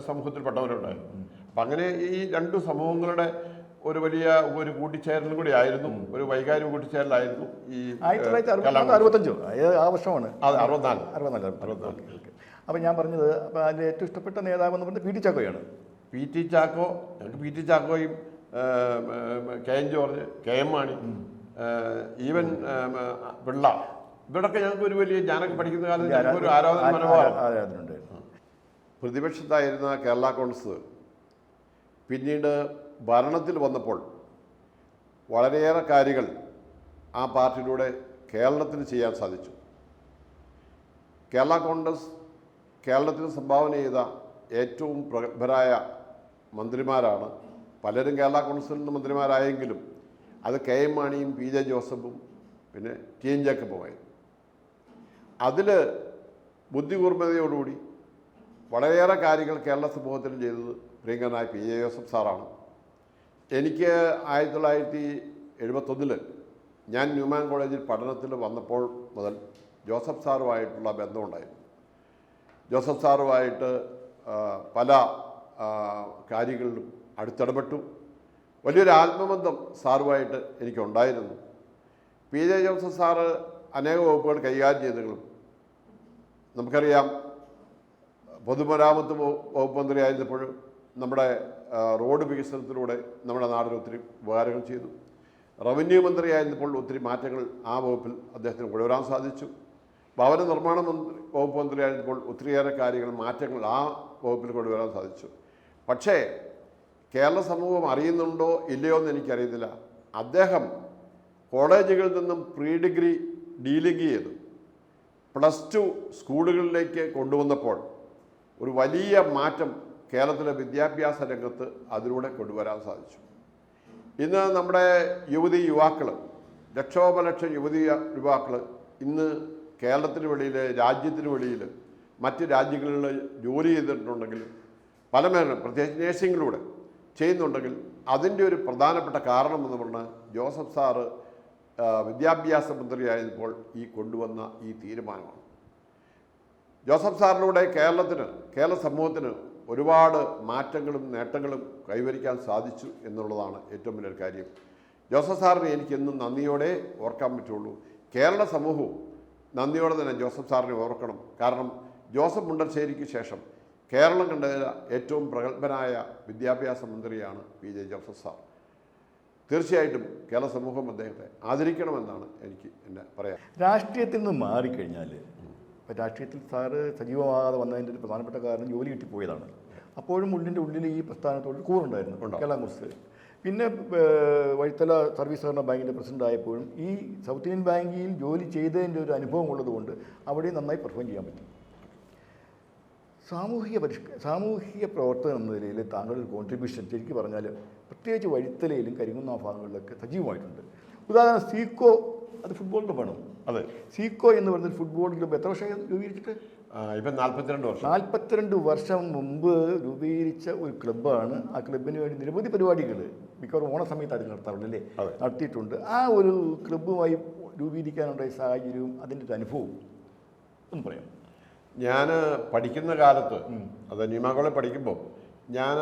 സമൂഹത്തിൽപ്പെട്ടവരുണ്ടായിരുന്നു. അപ്പം അങ്ങനെ ഈ രണ്ട് സമൂഹങ്ങളുടെ ഒരു വലിയ ഒരു കൂട്ടിച്ചേരലും കൂടി ആയിരുന്നു, ഒരു വൈകാരിക കൂട്ടിച്ചേരലായിരുന്നു ഈ 1965 ആ വർഷമാണ്. 64. അപ്പം ഞാൻ പറഞ്ഞത്, അപ്പം അതിൽ ഏറ്റവും ഇഷ്ടപ്പെട്ട നേതാവ് എന്ന് പറഞ്ഞത് പി ടി ചാക്കോയാണ്. പി ടി ചാക്കോ, ഞങ്ങൾക്ക് പി ടി ചാക്കോയും K N George, K M Mani, even Pillai, ഇവരൊക്കെ ഞങ്ങൾക്ക് ഒരു വലിയ ഞാനൊക്കെ പഠിക്കുന്ന കാലത്ത് ഞങ്ങൾക്ക് ഒരു ആരാധന മനോഭാവം. പ്രതിപക്ഷത്തായിരുന്ന കേരള കോൺഗ്രസ് പിന്നീട് ഭരണത്തിൽ വന്നപ്പോൾ വളരെയേറെ കാര്യങ്ങൾ ആ പാർട്ടിയിലൂടെ കേരളത്തിന് ചെയ്യാൻ സാധിച്ചു. കേരള കോൺഗ്രസ് കേരളത്തിന് സംഭാവന ചെയ്ത ഏറ്റവും പ്രഗത്ഭരായ മന്ത്രിമാരാണ്. പലരും കേരള കോൺഗ്രസിൽ നിന്ന് മന്ത്രിമാരായെങ്കിലും അത് കെ എം മാണിയും പി ജെ ജോസഫും പിന്നെ ടി എൻ ജേക്കബുമായി. അതിൽ ബുദ്ധികൂർമ്മതയോടുകൂടി വളരെയേറെ കാര്യങ്ങൾ കേരള സമൂഹത്തിന് ചെയ്തത് പ്രിയങ്കരനായ പി ജെ ജോസഫ് സാറാണ്. എനിക്ക് 1971 ഞാൻ ന്യൂമാൻ കോളേജിൽ പഠനത്തിൽ വന്നപ്പോൾ മുതൽ ജോസഫ് സാറുമായിട്ടുള്ള ബന്ധമുണ്ടായിരുന്നു. ജോസഫ് സാറുമായിട്ട് പല കാര്യങ്ങളിലും അടുത്തിടപെട്ടു. വലിയൊരു ആത്മബന്ധം സാറുമായിട്ട് എനിക്കുണ്ടായിരുന്നു. പി ജെ ജോസഫ് സാറ് അനേക വകുപ്പുകൾ കൈകാര്യം ചെയ്തെങ്കിലും നമുക്കറിയാം, പൊതുമരാമത്ത് വകുപ്പ് മന്ത്രിയായിരുന്നപ്പോൾ നമ്മുടെ റോഡ് വികസനത്തിലൂടെ നമ്മുടെ നാടിന് ഒത്തിരി ഉപകാരങ്ങൾ ചെയ്തു. റവന്യൂ മന്ത്രിയായിരുന്നപ്പോൾ ഒത്തിരി മാറ്റങ്ങൾ ആ വകുപ്പിൽ അദ്ദേഹത്തിന് കൊണ്ടുവരാൻ സാധിച്ചു. ഭവന നിർമ്മാണ വകുപ്പ് മന്ത്രിയായിരുന്നപ്പോൾ ഒത്തിരിയേറെ കാര്യങ്ങൾ, മാറ്റങ്ങൾ ആ വകുപ്പിൽ കൊണ്ടുവരാൻ സാധിച്ചു. പക്ഷേ കേരള സമൂഹം അറിയുന്നുണ്ടോ ഇല്ലയോ എന്ന് എനിക്കറിയുന്നില്ല, അദ്ദേഹം കോളേജുകളിൽ നിന്നും പ്രീ ഡിഗ്രി ഡീലിംഗ് ചെയ്ത് +2 സ്കൂളുകളിലേക്ക് കൊണ്ടുവന്നപ്പോൾ ഒരു വലിയ മാറ്റം കേരളത്തിലെ വിദ്യാഭ്യാസ രംഗത്ത് അതിലൂടെ കൊണ്ടുവരാൻ സാധിച്ചു. ഇന്ന് നമ്മുടെ യുവാക്കൾ, ലക്ഷോപലക്ഷം യുവാക്കൾ ഇന്ന് കേരളത്തിന് വെളിയിൽ, രാജ്യത്തിന് വെളിയിൽ, മറ്റ് രാജ്യങ്ങളിൽ ജോലി ചെയ്തിട്ടുണ്ടെങ്കിൽ, പല മേഖല പ്രത്യേകിച്ച് നേഴ്സിങ്ങിലൂടെ ചെയ്യുന്നുണ്ടെങ്കിൽ അതിൻ്റെ ഒരു പ്രധാനപ്പെട്ട കാരണം എന്ന് പറഞ്ഞാൽ ജോസഫ് സാറ് വിദ്യാഭ്യാസ മന്ത്രിയായപ്പോൾ ഈ കൊണ്ടുവന്ന ഈ തീരുമാനമാണ്. ജോസഫ് സാറിലൂടെ കേരള സമൂഹത്തിന് ഒരുപാട് മാറ്റങ്ങളും നേട്ടങ്ങളും കൈവരിക്കാൻ സാധിച്ചു എന്നുള്ളതാണ് ഏറ്റവും വലിയൊരു കാര്യം. ജോസഫ് സാറിനെ എനിക്കെന്നും നന്ദിയോടെ ഓർക്കാൻ പറ്റുള്ളൂ. കേരള സമൂഹവും നന്ദിയോടെ തന്നെ ജോസഫ് സാറിനെ ഓർക്കണം. കാരണം ജോസഫ് മുണ്ടശ്ശേരിക്ക് ശേഷം കേരളം കണ്ടതിൽ ഏറ്റവും പ്രഗത്ഭനായ വിദ്യാഭ്യാസ മന്ത്രിയാണ് പി ജെ ജോസഫ് സാർ. തീർച്ചയായിട്ടും കേരള സമൂഹം അദ്ദേഹത്തെ ആദരിക്കണമെന്നാണ് എനിക്ക് എന്നെ പറയാം. രാഷ്ട്രീയത്തിൽ നിന്ന് മാറിക്കഴിഞ്ഞാൽ, ഇപ്പോൾ രാഷ്ട്രീയത്തിൽ സാറ് സജീവമാകാതെ വന്നതിൻ്റെ ഒരു പ്രധാനപ്പെട്ട കാരണം ജോലി കിട്ടിപ്പോയതാണ്. അപ്പോഴും ഉള്ളിൽ ഈ പ്രസ്ഥാനത്തോട് കൂറുണ്ടായിരുന്നു കേരള കോൺഗ്രസ്. പിന്നെ വഴിത്തല സർവീസ് സഹകരണ ബാങ്കിൻ്റെ പ്രസിഡന്റ് ആയപ്പോഴും ഈ സൗത്ത് ഇന്ത്യൻ ബാങ്കിൽ ജോലി ചെയ്തതിൻ്റെ ഒരു അനുഭവം ഉള്ളതുകൊണ്ട് അവിടെ നന്നായി പെർഫോം ചെയ്യാൻ പറ്റും. സാമൂഹിക പ്രവർത്തനം എന്ന നിലയിൽ താങ്കളുടെ കോൺട്രിബ്യൂഷൻ ശരിക്കും പറഞ്ഞാൽ പ്രത്യേകിച്ച് വഴിത്തലയിലും കരിങ്കുന്ന ഭാഗങ്ങളിലൊക്കെ സജീവമായിട്ടുണ്ട്. ഉദാഹരണം സീക്കോ, അത് ഫുട്ബോളിൻ്റെ വേണം. അതെ. സീക്കോ എന്ന് പറയുന്ന ഫുട്ബോൾ ക്ലബ്ബ് എത്ര വർഷം രൂപീകരിച്ചിട്ട്? ഇപ്പം 42 വർഷം. 42 വർഷം മുമ്പ് രൂപീകരിച്ച ഒരു ക്ലബ്ബാണ്. ആ ക്ലബിന് വേണ്ടി നിരവധി പരിപാടികൾ മിക്കവാറും ഓണ സമയത്ത് അത് നടത്താറുണ്ട് അല്ലേ, നടത്തിയിട്ടുണ്ട്. ആ ഒരു ക്ലബ്ബുമായി രൂപീകരിക്കാനുണ്ടായ സാഹചര്യവും അതിൻ്റെ ഒരു അനുഭവവും ഒന്ന് പറയാം. ഞാൻ പഠിക്കുന്ന കാലത്ത്, അത് നിയമ കോളേജിൽ പഠിക്കുമ്പോൾ ഞാൻ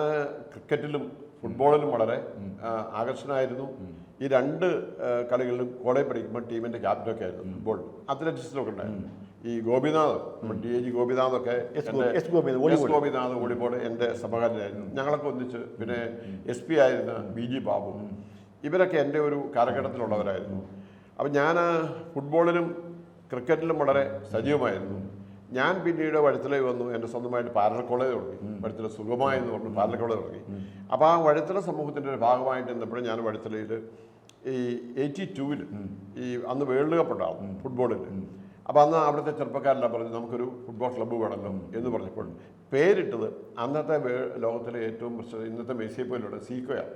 ക്രിക്കറ്റിലും ഫുട്ബോളിലും വളരെ ആകർഷണമായിരുന്നു. ഈ രണ്ട് കളികളിലും കോളേജ് പഠിക്കുമ്പോൾ ടീമിൻ്റെ ക്യാപ്റ്റനൊക്കെ ആയിരുന്നു. ഫുട്ബോൾ അത്ലറ്റിക്സിലൊക്കെ ഉണ്ടായിരുന്നു. ഈ ഗോപിനാഥ്, DAG ഗോപിനാഥൊക്കെ, ഗോപിനാഥ് വോളിബോൾ എൻ്റെ സമകാലനായിരുന്നു. ഞങ്ങളൊക്കെ ഒന്നിച്ച്. പിന്നെ SP ആയിരുന്ന BG ബാബു, ഇവരൊക്കെ എൻ്റെ ഒരു കാലഘട്ടത്തിലുള്ളവരായിരുന്നു. അപ്പം ഞാൻ ഫുട്ബോളിലും ക്രിക്കറ്റിലും വളരെ സജീവമായിരുന്നു. ഞാൻ പിന്നീട് വഴുത്തല വന്നു. എൻ്റെ സ്വന്തമായിട്ട് പാരലൽ കോളേജ് തുടങ്ങി. വഴുത്തല സുഖമായി എന്ന് പറഞ്ഞു പാരലൽ കോളേജ് തുടങ്ങി. അപ്പോൾ ആ വഴുത്തല സമൂഹത്തിൻ്റെ ഒരു ഭാഗമായിട്ട് നിന്നപ്പോഴും ഞാൻ വഴുത്തലയിൽ ഈ 82-ൽ ഈ അന്ന് വേൾഡ് കപ്പ് ഉണ്ടാവും ഫുട്ബോളിൽ. അപ്പോൾ അന്ന് അവിടുത്തെ ചെറുപ്പക്കാരെല്ലാം പറഞ്ഞു നമുക്കൊരു ഫുട്ബോൾ ക്ലബ്ബ് വേണമല്ലോ എന്ന് പറഞ്ഞപ്പോൾ പേരിട്ടത് അന്നത്തെ ലോകത്തിലെ ഏറ്റവും ഇന്നത്തെ മെസ്സിയെ പോലുള്ള സീക്കോയാണ്.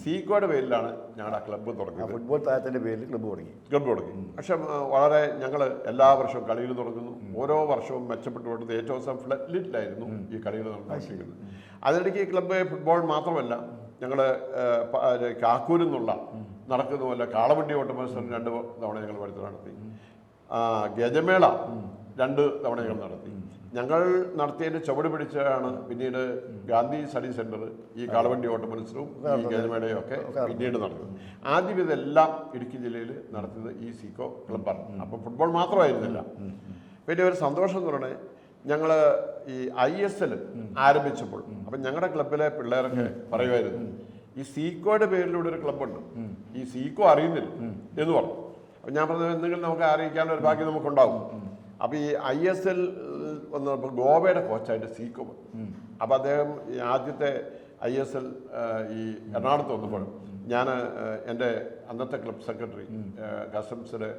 സീക്കോയുടെ പേരിലാണ് ഞങ്ങളുടെ ആ ക്ലബ്ബ് തുടങ്ങിയത്. ഫുട്ബോൾ താരത്തിൻ്റെ പേരിൽ ക്ലബ്ബ് തുടങ്ങി. പക്ഷെ വളരെ ഞങ്ങൾ എല്ലാ വർഷവും കളികൾ തുടങ്ങുന്നു. ഓരോ വർഷവും മെച്ചപ്പെട്ടുകൊണ്ടത് ഏറ്റവും ദിവസം ഫ്ലറ്റിലായിരുന്നു ഈ കളികൾ നടന്നുകൊണ്ടിരിക്കുന്നത്. അതിനിടയ്ക്ക് ഈ ക്ലബ്ബ് ഫുട്ബോൾ മാത്രമല്ല, ഞങ്ങൾ കാക്കൂരിൽ നിന്നുള്ള നടക്കുന്നതല്ല കാളവണ്ടി ഓട്ട മത്സരം 2 തവണ ഞങ്ങൾ പഠിത്തം നടത്തി. ഗജമേള 2 തവണ ഞങ്ങൾ നടത്തി. ഞങ്ങൾ നടത്തിയതിൻ്റെ ചുവട് പിടിച്ചാണ് പിന്നീട് ഗാന്ധി സ്റ്റഡി സെൻറ്റർ ഈ കാളവണ്ടി ഓട്ട മത്സരവും ഈ ഗജമേളയും ഒക്കെ പിന്നീട് നടന്നത്. ആദ്യം ഇതെല്ലാം ഇടുക്കി ജില്ലയിൽ നടത്തിയത് ഈ സീക്കോ ക്ലബ്ബാണ്. അപ്പം ഫുട്ബോൾ മാത്രമായിരുന്നില്ല. പിന്നെ ഒരു സന്തോഷം എന്ന് പറഞ്ഞാൽ ഞങ്ങൾ ഈ ISL ആരംഭിച്ചപ്പോൾ അപ്പം ഞങ്ങളുടെ ക്ലബ്ബിലെ പിള്ളേരൊക്കെ പറയുമായിരുന്നു ഈ സീക്കോയുടെ പേരിലൂടെ ഒരു ക്ലബ്ബുണ്ട്, ഈ സീക്കോ അറിയുന്നില്ല എന്ന് പറഞ്ഞു. അപ്പം ഞാൻ പറഞ്ഞു എന്തെങ്കിലും നമുക്ക് അറിയിക്കാനുള്ള ഒരു ഭാഗ്യം നമുക്കുണ്ടാവും. അപ്പോൾ ഈ ISL വന്നപ്പോൾ ഗോവയുടെ കോച്ചായിട്ട് സീക്കോ വന്നു. അപ്പോൾ അദ്ദേഹം ഈ ആദ്യത്തെ ISL ഈ എറണാകുളത്ത് വന്നപ്പോൾ ഞാൻ എൻ്റെ അന്നത്തെ ക്ലബ് സെക്രട്ടറി കസ്റ്റംസിലെ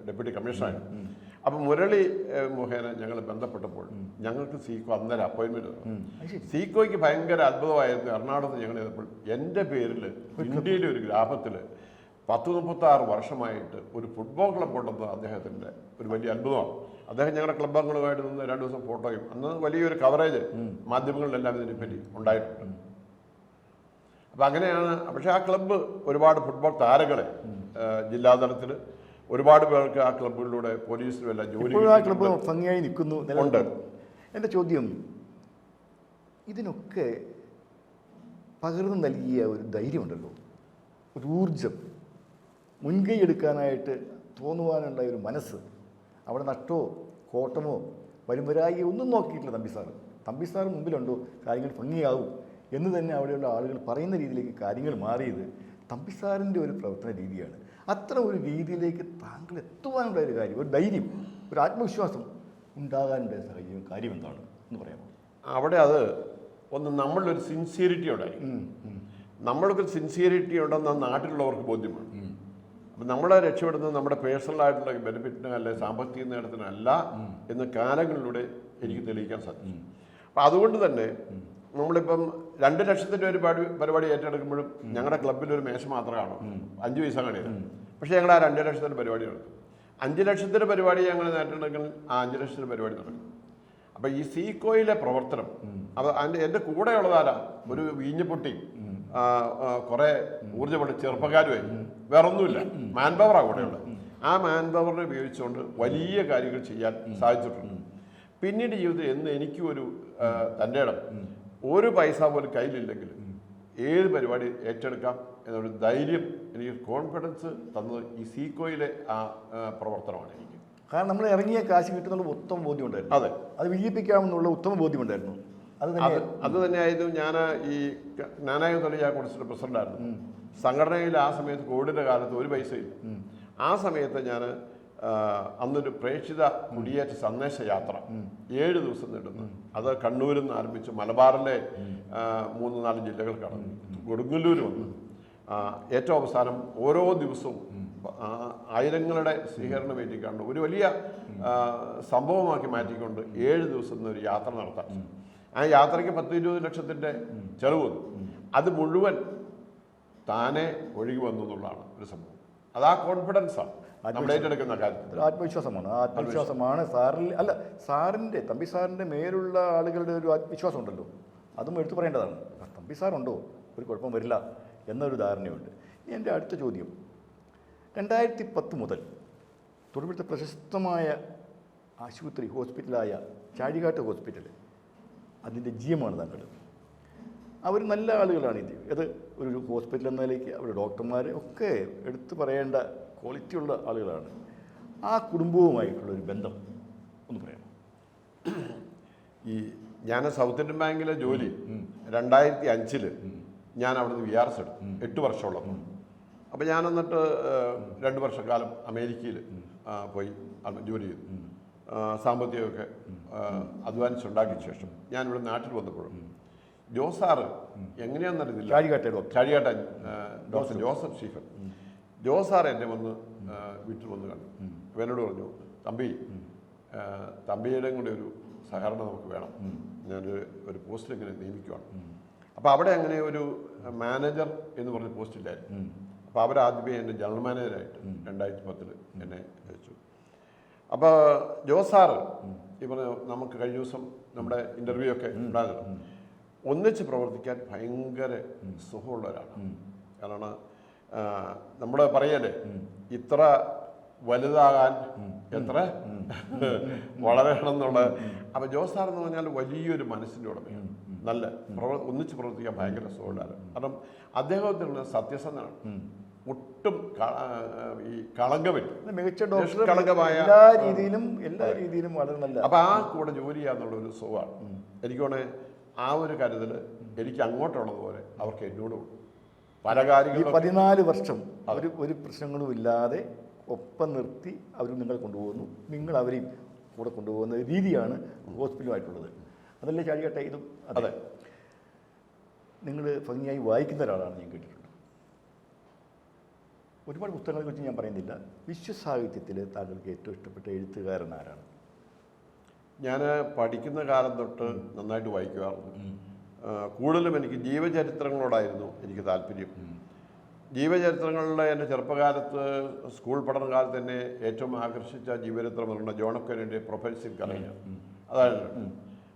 ഡെപ്യൂട്ടി കമ്മീഷണറായിരുന്നു. അപ്പം മുരളി മുഖേന ഞങ്ങൾ ബന്ധപ്പെട്ടപ്പോൾ ഞങ്ങൾക്ക് സീക്കോ അന്നേരം അപ്പോയിൻമെൻറ്റ് തന്നു. സീക്കോയ്ക്ക് ഭയങ്കര അത്ഭുതമായിരുന്നു. എറണാകുളത്ത് ഞങ്ങൾ ചെയ്തപ്പോൾ എൻ്റെ പേരിൽ ഇന്ത്യയിലെ ഒരു ഗ്രാമത്തിൽ 10-36 വർഷമായിട്ട് ഒരു ഫുട്ബോൾ ക്ലബ്ബ് ഉണ്ടെന്ന് അദ്ദേഹത്തിൻ്റെ ഒരു വലിയ അത്ഭുതമാണ്. അദ്ദേഹം ഞങ്ങളുടെ ക്ലബ് അംഗങ്ങളുമായിട്ട് നിന്ന് 2 ദിവസം ഫോട്ടോയും അന്ന് വലിയൊരു കവറേജ് മാധ്യമങ്ങളിലെല്ലാം ഇതിനെപ്പറ്റി ഉണ്ടായിട്ടുണ്ട്. അപ്പം അങ്ങനെയാണ്. പക്ഷേ ആ ക്ലബ്ബ് ഒരുപാട് ഫുട്ബോൾ താരങ്ങളെ ജില്ലാതലത്തിൽ ഒരുപാട് പേർക്ക് ആ ക്ലബ്ബുകളിലൂടെ പോലീസിലും എല്ലാം ജോലി ആ ക്ലബ്ബ് ഭംഗിയായി നിൽക്കുന്നു ഉണ്ട്. എൻ്റെ ചോദ്യം, ഇതിനൊക്കെ പകർന്നു നൽകിയ ഒരു ധൈര്യമുണ്ടല്ലോ, ഒരു ഊർജം, മുൻകൈ എടുക്കാനായിട്ട് തോന്നുവാനുണ്ടായ ഒരു മനസ്സ്, അവിടെ നഷ്ടോ കോട്ടമോ വരുംവരായി ഒന്നും നോക്കിയിട്ടില്ല തമ്പി സാറ് മുമ്പിലുണ്ടോ കാര്യങ്ങൾ ഭംഗിയാവും എന്ന് തന്നെ അവിടെയുള്ള ആളുകൾ പറയുന്ന രീതിയിലേക്ക് കാര്യങ്ങൾ മാറിയത് തമ്പി സാറിൻ്റെ ഒരു പ്രവർത്തന രീതിയാണ്. അത്ര ഒരു രീതിയിലേക്ക് താങ്കൾ എത്തുവാനുണ്ടായ ഒരു കാര്യം, ഒരു ധൈര്യം, ഒരു ആത്മവിശ്വാസം ഉണ്ടാകാനുണ്ടായ സാഹചര്യം കാര്യം എന്താണ് എന്ന് പറയാമോ? അവിടെ അത് ഒന്ന് നമ്മളിലൊരു സിൻസിയറിറ്റി ഉണ്ടായി. നമ്മൾക്കൊരു സിൻസിയറിറ്റി ഉണ്ടെന്ന് നാട്ടിലുള്ളവർക്ക് ബോധ്യമാണ്. അപ്പം നമ്മളെ രക്ഷപ്പെടുന്നത് നമ്മുടെ പേഴ്സണലായിട്ടുള്ള ബെനിഫിറ്റിന് അല്ലെങ്കിൽ സാമ്പത്തിക നേട്ടത്തിനല്ല എന്ന് കാലങ്ങളിലൂടെ എനിക്ക് തെളിയിക്കാൻ സാധിച്ചു. അപ്പം അതുകൊണ്ട് തന്നെ നമ്മളിപ്പം 2 ലക്ഷത്തിൻ്റെ ഒരു പരിപാടി ഏറ്റെടുക്കുമ്പോഴും ഞങ്ങളുടെ ക്ലബ്ബിൽ ഒരു മേശ മാത്രമേ കാണൂ, 5 പൈസ കാണില്ല. പക്ഷേ ഞങ്ങൾ ആ 2 ലക്ഷത്തിൻ്റെ പരിപാടി നടത്തും. 5 ലക്ഷത്തിൻ്റെ പരിപാടി ഞങ്ങൾ ഏറ്റെടുക്കുന്ന ആ 5 ലക്ഷത്തിൻ്റെ പരിപാടി നടക്കും. അപ്പം ഈ സീക്കോയിലെ പ്രവർത്തനം അത് എൻ്റെ കൂടെയുള്ളതാരാ, ഒരു വീഞ്ഞപ്പൊട്ടി കുറേ ഊർജ്ജമുള്ള ചെറുപ്പക്കാരുമായി, വേറൊന്നുമില്ല, മാൻ പവറാണ് കൂടെയുള്ളത്. ആ മാൻ പവറിനെ ഉപയോഗിച്ചുകൊണ്ട് വലിയ കാര്യങ്ങൾ ചെയ്യാൻ സാധിച്ചിട്ടുണ്ട്. പിന്നീട് ജീവിതത്തിൽ എന്ന് എനിക്കും ഒരു തൻ്റെ ഇടം, ഒരു പൈസ പോലും കയ്യിലില്ലെങ്കിൽ ഏത് പരിപാടി ഏറ്റെടുക്കാം എന്നൊരു ധൈര്യം, എനിക്ക് കോൺഫിഡൻസ് തന്നത് ഈ സീക്കോയിലെ ആ പ്രവർത്തനമാണ് എനിക്ക്. കാരണം നമ്മൾ ഇറങ്ങിയ കാശ് കിട്ടുന്നുള്ള ഉത്തമ ബോധ്യമുണ്ടായിരുന്നു. അതെ, അത് വിജയിപ്പിക്കാമെന്നുള്ള ഉത്തമ ബോധ്യമുണ്ടായിരുന്നു. അത് തന്നെയായിരുന്നു. ഞാൻ ഈ നാനായ തൊഴിലാ കോൺഗ്രസിൻ്റെ പ്രസിഡന്റായിരുന്നു. സംഘടനയിൽ ആ സമയത്ത് കോവിഡിൻ്റെ കാലത്ത് ഒരു പൈസയില്ല. ആ സമയത്ത് ഞാൻ അന്നൊരു പ്രേക്ഷിത കുടിയേറ്റ സന്ദേശയാത്ര 7 ദിവസം നീട്ടുന്നു. അത് കണ്ണൂരിൽ നിന്ന് ആരംഭിച്ച് മലബാറിലെ 3-4 ജില്ലകൾ കടന്നു കൊടുങ്ങല്ലൂർ വന്നു. ഏറ്റവും അവസാനം ഓരോ ദിവസവും ആയിരങ്ങളുടെ സ്വീകരണം ഏറ്റിക്കൊണ്ട് ഒരു വലിയ സംഭവമാക്കി മാറ്റിക്കൊണ്ട് 7 ദിവസം ഒരു യാത്ര നടത്താം. ആ യാത്രയ്ക്ക് 10-20 ലക്ഷത്തിൻ്റെ ചെലവ് വന്നു. അത് മുഴുവൻ താനെ ഒഴുകി വന്നു എന്നുള്ളതാണ് ഒരു സംഭവം. അത് ആ കോൺഫിഡൻസാണ്. നമ്മൾ ഏറ്റെടുക്കുന്ന കാര്യത്തിൽ ആത്മവിശ്വാസമാണ്. ആ ആത്മവിശ്വാസമാണ് സാറിൽ അല്ല, തമ്പി സാറിൻ്റെ മേലുള്ള ആളുകളുടെ ഒരു ആത്മവിശ്വാസം ഉണ്ടല്ലോ, അതും എടുത്തു പറയേണ്ടതാണ്. തമ്പി സാറുണ്ടോ ഒരു കുഴപ്പം വരില്ല എന്നൊരു ധാരണയുണ്ട്. എൻ്റെ അടുത്ത ചോദ്യം, 2010 മുതൽ തൊടുപുഴത്തെ പ്രശസ്തമായ ആശുപത്രി ഹോസ്പിറ്റലായ ചാഴികാട്ട് ഹോസ്പിറ്റൽ, അതിൻ്റെ GM ആണ് താങ്കൾ. അവർ നല്ല ആളുകളാണ്. ഇത് ഒരു ഹോസ്പിറ്റൽ എന്ന നിലയ്ക്ക് അവർ ഡോക്ടർമാർ ഒക്കെ എടുത്തു പറയേണ്ട ക്വാളിറ്റിയുള്ള ആളുകളാണ്. ആ കുടുംബവുമായിട്ടുള്ളൊരു ബന്ധം ഒന്ന് പറയാം. ഞാൻ സൗത്ത് ഇന്ത്യൻ ബാങ്കിലെ ജോലി 2005 ഞാൻ അവിടുന്ന് VRS എടുത്തു 8 വർഷമുള്ളപ്പോൾ. അപ്പോൾ ഞാൻ എന്നിട്ട് 2 വർഷക്കാലം അമേരിക്കയിൽ പോയി ജോലി ചെയ്തു. സാമ്പത്തികമൊക്കെ അധ്വാനിച്ചുണ്ടാക്കിയ ശേഷം ഞാനിവിടെ നാട്ടിൽ വന്നപ്പോഴും ജോസാറ് എങ്ങനെയാണെന്നറിയില്ല, ചാഴികാട്ട ഡോക്ടർ ജോസഫ് സ്റ്റീഫൻ ജോസാർ എന്നെ വന്ന് വീട്ടിൽ വന്ന് കണ്ടു. എന്നോട് പറഞ്ഞു, തമ്പിയുടെ കൂടെ ഒരു സഹകരണം നമുക്ക് വേണം, ഞാനൊരു പോസ്റ്റിൽ ഇങ്ങനെ നിയമിക്കുകയാണ്. അപ്പോൾ അവിടെ അങ്ങനെ ഒരു മാനേജർ എന്ന് പറഞ്ഞ പോസ്റ്റില്ലായിരുന്നു. അപ്പോൾ അവരാദ്യമേ എന്നെ ജനറൽ മാനേജറായിട്ട് 2010 എന്നെ അയച്ചു. അപ്പോൾ ജോസാറ് ഈ പറഞ്ഞ നമുക്ക് കഴിഞ്ഞ ദിവസം നമ്മുടെ ഇൻ്റർവ്യൂ ഒക്കെ ഉണ്ടായിരുന്നു, ഒന്നിച്ച് പ്രവർത്തിക്കാൻ ഭയങ്കര സുഖമുള്ളവരാണ്. കാരണം നമ്മൾ പറയല്ലേ, ഇത്ര വലുതാകാൻ എത്ര വളരണം. അപ്പോൾ ജോസാർ എന്ന് പറഞ്ഞാൽ വലിയൊരു മനസ്സിൻ്റെ ഉടമയാണ്. നല്ല ഒന്നിച്ച് പ്രവർത്തിക്കാൻ ഭയങ്കര സുഖമുള്ളവരാണ്. കാരണം അദ്ദേഹത്തിന് സത്യസന്ധനാണ്, ഒട്ടും ഈ കളങ്കമില്ല, മികച്ച ഡോക്ടർ, കളങ്കമായ എല്ലാ രീതിയിലും വളരെ നല്ല. അപ്പം ആ കൂടെ ജോലി ചെയ്യാന്നുള്ള ഒരു സുഖമാണ്. എനിക്കോണെ ആ ഒരു കരുതൽ എനിക്ക് അങ്ങോട്ടുള്ളതുപോലെ അവർക്ക് എന്നോടും പല കാര്യങ്ങളും. 14 വർഷം ഒരു പ്രശ്നങ്ങളും ഇല്ലാതെ ഒപ്പം നിർത്തി അവർ നിങ്ങളെ കൊണ്ടുപോകുന്നു, നിങ്ങൾ അവരെയും കൂടെ കൊണ്ടുപോകുന്ന രീതിയാണ് ഹോസ്പിറ്റലുമായിട്ടുള്ളത്. അതല്ലേ ചാഴികാട്ടെ ഇതും? അതെ. നിങ്ങൾ ഭംഗിയായി വായിക്കുന്ന ഒരാളാണ് ഞാൻ കേട്ടിട്ടുണ്ട്. ഒരുപാട് പുസ്തകങ്ങളെ കുറിച്ച് ഞാൻ പറയുന്നില്ല. വിശ്വസാഹിത്യത്തിൽ താങ്കൾക്ക് ഏറ്റവും ഇഷ്ടപ്പെട്ട എഴുത്തുകാരൻ ആരാണ്? ഞാൻ പഠിക്കുന്ന കാലം തൊട്ട് നന്നായിട്ട് വായിക്കുമായിരുന്നു. കൂടുതലും എനിക്ക് ജീവചരിത്രങ്ങളോടായിരുന്നു എനിക്ക് താല്പര്യം. ജീവചരിത്രങ്ങളിലെ എൻ്റെ ചെറുപ്പകാലത്ത് സ്കൂൾ പഠനകാലത്ത് തന്നെ ഏറ്റവും ആകർഷിച്ച ജീവചരിത്രം എന്ന് പറഞ്ഞാൽ ജോൺ എഫ് കെന്നഡിയുടെ പ്രൊഫസർ കറങ്ങ, അതായിരുന്നു.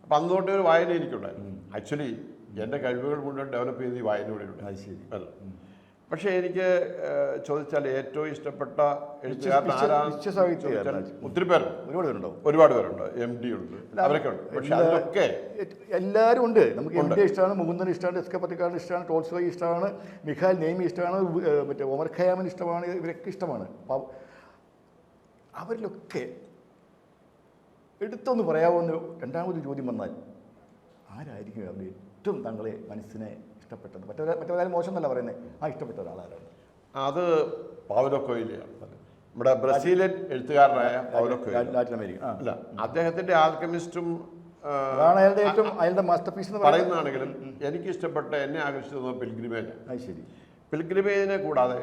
അപ്പം അന്ന് തൊട്ടേ ഒരു വായന എനിക്കുണ്ടായിരുന്നു. ആക്ച്വലി എൻ്റെ കഴിവുകൾ മുഴുവൻ ഡെവലപ്പ് ചെയ്ത് ഈ വായനയോടെയുണ്ട്. അത് ശരി. അല്ല, പക്ഷേ എനിക്ക് ചോദിച്ചാൽ ഏറ്റവും ഇഷ്ടപ്പെട്ട എഴുത്തുകാരൻ ആരാണ്? ഒത്തിരി പേരുണ്ട്, ഒരുപാട് പേരുണ്ട്. MD ഉണ്ട്, അവരൊക്കെ ഉണ്ട്. പക്ഷെ അതിലൊക്കെ എല്ലാവരും ഉണ്ട്. നമുക്ക് MD ഇഷ്ടമാണ്, മുകുന്ദൻ ഇഷ്ടമാണ്, എസ് കെ പൊറ്റക്കാരൻ ഇഷ്ടമാണ്, ടോൾസ്റ്റോയ് ഇഷ്ടമാണ്, മിഖായിൽ നെയ്മി ഇഷ്ടമാണ്, മറ്റേ ഒമർ ഖയാമൻ ഇഷ്ടമാണ്, ഇവരൊക്കെ ഇഷ്ടമാണ്. അവരിലൊക്കെ എടുത്തൊന്ന് പറയാവുന്ന രണ്ടാമതൊരു ചോദ്യം വന്നാൽ ആരായിരിക്കും അവർ ഏറ്റവും താങ്കളെ മനസ്സിനെ ഇഷ്ടപ്പെട്ടത്? മറ്റൊരാളും മോശം എന്നല്ല പറയുന്നത്, ആ ഇഷ്ടപ്പെട്ട ഒരാളാരാണ്? അത് പൗലോ കൊയ്ലോയാണ്, നമ്മുടെ ബ്രസീലിയൻ എഴുത്തുകാരനായ പൗലോ കൊയ്ലോ. ലാറ്റിൻ അമേരിക്ക അല്ല, അദ്ദേഹത്തിന്റെ ആൽക്കമിസ്റ്റും അയാളുടെ മാസ്റ്റർ പീസ് എന്ന് പറയുന്നതാണെങ്കിലും എനിക്ക് ഇഷ്ടപ്പെട്ട, എന്നെ ആകർഷിച്ചത് പിൽഗ്രിമേജ്. അത് ശരി. പിൽഗ്രിമേജിനെ കൂടാതെ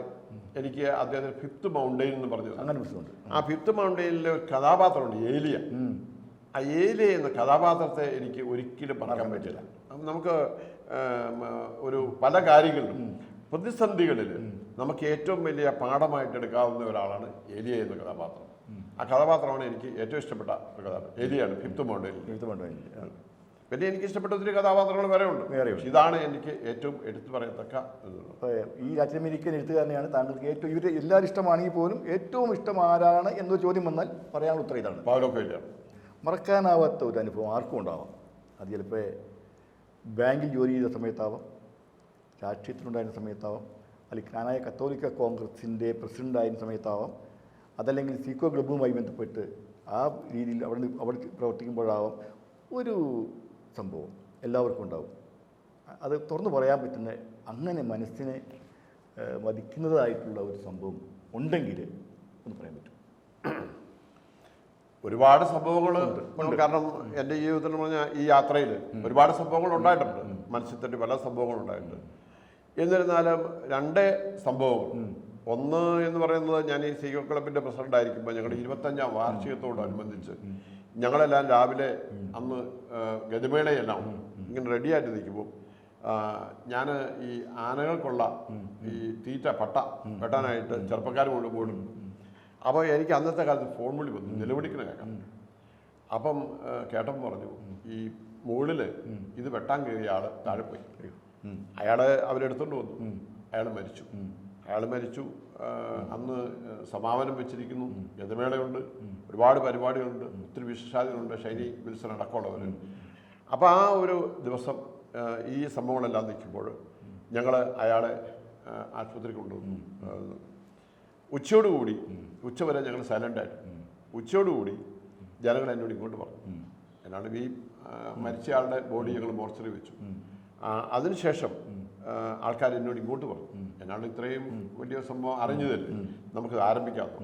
എനിക്ക് അദ്ദേഹത്തിന് ഫിഫ്ത്ത് മൗണ്ടെയിൻ എന്ന് പറഞ്ഞത്, അങ്ങനെ പുസ്തകമുണ്ട്. ആ ഫിഫ്ത്ത് മൗണ്ടെയിനിലെ ഒരു കഥാപാത്രമുണ്ട്, ഏലിയ. ആ ഏലിയ എന്ന കഥാപാത്രത്തെ എനിക്ക് ഒരിക്കലും മറക്കാൻ പറ്റില്ല. നമുക്ക് പല കാര്യങ്ങളിലും പ്രതിസന്ധികളിൽ നമുക്ക് ഏറ്റവും വലിയ പാഠമായിട്ട് എടുക്കാവുന്ന ഒരാളാണ് ഏലിയ എന്ന കഥാപാത്രം. ആ കഥാപാത്രമാണ് എനിക്ക് ഏറ്റവും ഇഷ്ടപ്പെട്ട ഒരു കഥാപാത്രം. ഏലിയാണ് ഫിഫ്ത്ത് മൗണ്ടെയിൻ. പിന്നെ എനിക്ക് ഇഷ്ടപ്പെട്ട ഒത്തിരി കഥാപാത്രങ്ങൾ വേറെ ഉണ്ട്. ഇതാണ് എനിക്ക് ഏറ്റവും എടുത്തു പറയത്തക്ക. ഈ ലാറ്റിൻ അമേരിക്കൻ എഴുത്തുകാരനെയാണ് താങ്കൾക്ക് ഏറ്റവും, ഇവർ എല്ലാവരും ഇഷ്ടമാണെങ്കിൽ പോലും ഏറ്റവും ഇഷ്ടം ആരാണ് എന്നൊരു ചോദ്യം വന്നാൽ പറയാനുള്ള ഉത്തരം ഇതാണ്, പൗലോ കൊയ്ലോ. മറക്കാനാവാത്ത ഒരു അനുഭവം ആർക്കും ഉണ്ടാവാം. അത് ചിലപ്പോൾ ബാങ്കിൽ ജോലി ചെയ്ത സമയത്താവാം, രാഷ്ട്രീയത്തിലുണ്ടായിരുന്ന സമയത്താവാം, അല്ലെങ്കിൽ കാനായ കത്തോലിക്ക കോൺഗ്രസിൻ്റെ പ്രസിഡൻ്റായിരുന്ന സമയത്താവാം, അതല്ലെങ്കിൽ സീക്കോ ക്ലബ്ബുമായി ബന്ധപ്പെട്ട് ആ രീതിയിൽ അവിടെ പ്രവർത്തിക്കുമ്പോഴാവാം. ഒരു സംഭവം എല്ലാവർക്കും ഉണ്ടാവും. അത് തുറന്നു പറയാൻ പറ്റുന്ന, അങ്ങനെ മനസ്സിനെ വധിക്കുന്നതായിട്ടുള്ള ഒരു സംഭവം ഉണ്ടെങ്കിൽ ഒന്ന് പറയാൻ പറ്റും? ഒരുപാട് സംഭവങ്ങൾ, കാരണം എൻ്റെ ജീവിതത്തിൽ പറഞ്ഞാൽ ഈ യാത്രയിൽ ഒരുപാട് സംഭവങ്ങൾ ഉണ്ടായിട്ടുണ്ട്. മത്സ്യത്തിൻ്റെ പല സംഭവങ്ങളും ഉണ്ടായിട്ടുണ്ട്. എന്നിരുന്നാലും 2 സംഭവങ്ങൾ. ഒന്ന് എന്ന് പറയുന്നത്, ഞാൻ ഈ സീക്കോ ക്ലബിൻ്റെ പ്രസിഡൻ്റായിരിക്കുമ്പോൾ ഞങ്ങളുടെ 25ാം വാർഷികത്തോടനുബന്ധിച്ച് ഞങ്ങളെല്ലാം രാവിലെ അന്ന് ഗജമേളയെല്ലാം ഇങ്ങനെ റെഡിയായിട്ട് നിൽക്കുമ്പോൾ ഞാൻ ഈ ആനകൾക്കുള്ള ഈ തീറ്റ പട്ട വെട്ടാനായിട്ട് ചെറുപ്പക്കാർ കൊണ്ടുപോകും. അപ്പോൾ എനിക്ക് അന്നത്തെ കാലത്ത് ഫോൺ വിളി വന്നു, നിലവിളിക്കണ കേൾക്കാം. അപ്പം കേട്ടപ്പം പറഞ്ഞു, ഈ മുകളിൽ ഇത് വെട്ടാൻ കയറിയ ആൾ താഴെ പോയി. അയാളെ അവരെടുത്തോണ്ട് വന്നു. അയാൾ മരിച്ചു. അന്ന് സമാപനം വെച്ചിരിക്കുന്നു, ഗതമേളയുണ്ട്, ഒരുപാട് പരിപാടികളുണ്ട്, ഒത്തിരി വിശേഷാദികളുണ്ട്, ഷൈനി വിൽസൺ അടക്കമുള്ളവർ. അപ്പോൾ ആ ഒരു ദിവസം ഈ സംഭവങ്ങളെല്ലാം നിൽക്കുമ്പോൾ ഞങ്ങൾ അയാളെ ആശുപത്രി കൊണ്ടുവന്നു. ഉച്ചയോടുകൂടി, ഉച്ചവരെ ഞങ്ങൾ സൈലൻ്റായിട്ട്, ഉച്ചയോടുകൂടി ജനങ്ങൾ എന്നോട് ഇങ്ങോട്ട് പറഞ്ഞു. എന്നാണ് ഈ മരിച്ചയാളുടെ ബോഡി ഞങ്ങൾ മോർച്ചറി വെച്ചു. അതിനുശേഷം ആൾക്കാർ എന്നോട് ഇങ്ങോട്ട് പറഞ്ഞു, എന്നാണ് ഇത്രയും വലിയ സംഭവം അറിഞ്ഞതല്ലേ, നമുക്ക് ആരംഭിക്കാത്ത.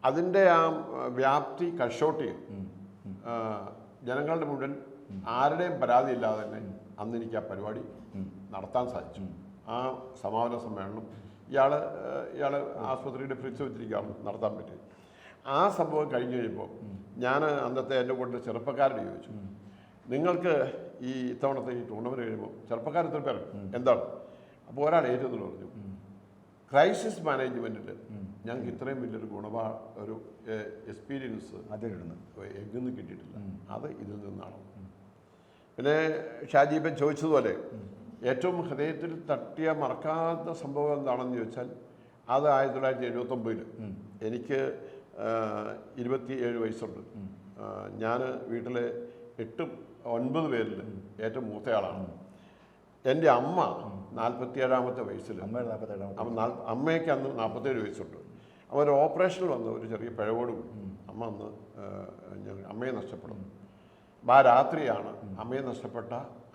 അതിൻ്റെ ആ വ്യാപ്തി കഷോട്ട് ചെയ്യും. ജനങ്ങളുടെ മുഴുവൻ ആരുടെയും പരാതി ഇല്ലാതെ തന്നെ അന്ന് എനിക്ക് ആ പരിപാടി നടത്താൻ സാധിച്ചു. ആ സമാപന സമ്മേളനം ഇയാൾ ആശുപത്രിയുടെ ഫ്രിഡ്ജ് വെച്ചിരിക്കുകയാണ് നടത്താൻ പറ്റിയത്. ആ സംഭവം കഴിഞ്ഞ് കഴിയുമ്പോൾ ഞാൻ അന്നത്തെ എൻ്റെ കൂടെ ചെറുപ്പക്കാരോട് ചോദിച്ചു, നിങ്ങൾക്ക് ഈ ഇത്തവണത്തെ ഈ ടൂർണമെൻറ്റ് കഴിയുമ്പോൾ ചെറുപ്പക്കാർ ഇത്ര പേർ എന്താണ്? അപ്പോൾ ഒരാൾ ഏറ്റെന്ന് പറഞ്ഞു, ക്രൈസിസ് മാനേജ്മെൻറ്റിൽ ഞങ്ങൾക്ക് ഇത്രയും വലിയൊരു ഒരു എക്സ്പീരിയൻസ് എങ്ങും കിട്ടിയിട്ടില്ല, അത് ഇതിൽ നിന്നാണ്. പിന്നെ ഷാജീബൻ ചോദിച്ചതുപോലെ ഏറ്റവും ഹൃദയത്തിൽ തട്ടിയ മറക്കാത്ത സംഭവം എന്താണെന്ന് ചോദിച്ചാൽ അത് 1979 എനിക്ക് 27 വയസ്സുണ്ട്. ഞാൻ വീട്ടിലെ 8-9 പേരിൽ ഏറ്റവും മൂത്തയാളാണ്. എൻ്റെ അമ്മ 47ാമത്തെ വയസ്സിൽ, അമ്മയ്ക്ക് അന്ന് 47 വയസ്സുണ്ട്. അപ്പോൾ ഒരു ഓപ്പറേഷനിൽ വന്ന് ഒരു ചെറിയ പിഴവോടും അമ്മ അന്ന് അമ്മയെ നഷ്ടപ്പെടുന്നു. ആ രാത്രിയാണ് അമ്മയെ നഷ്ടപ്പെട്ട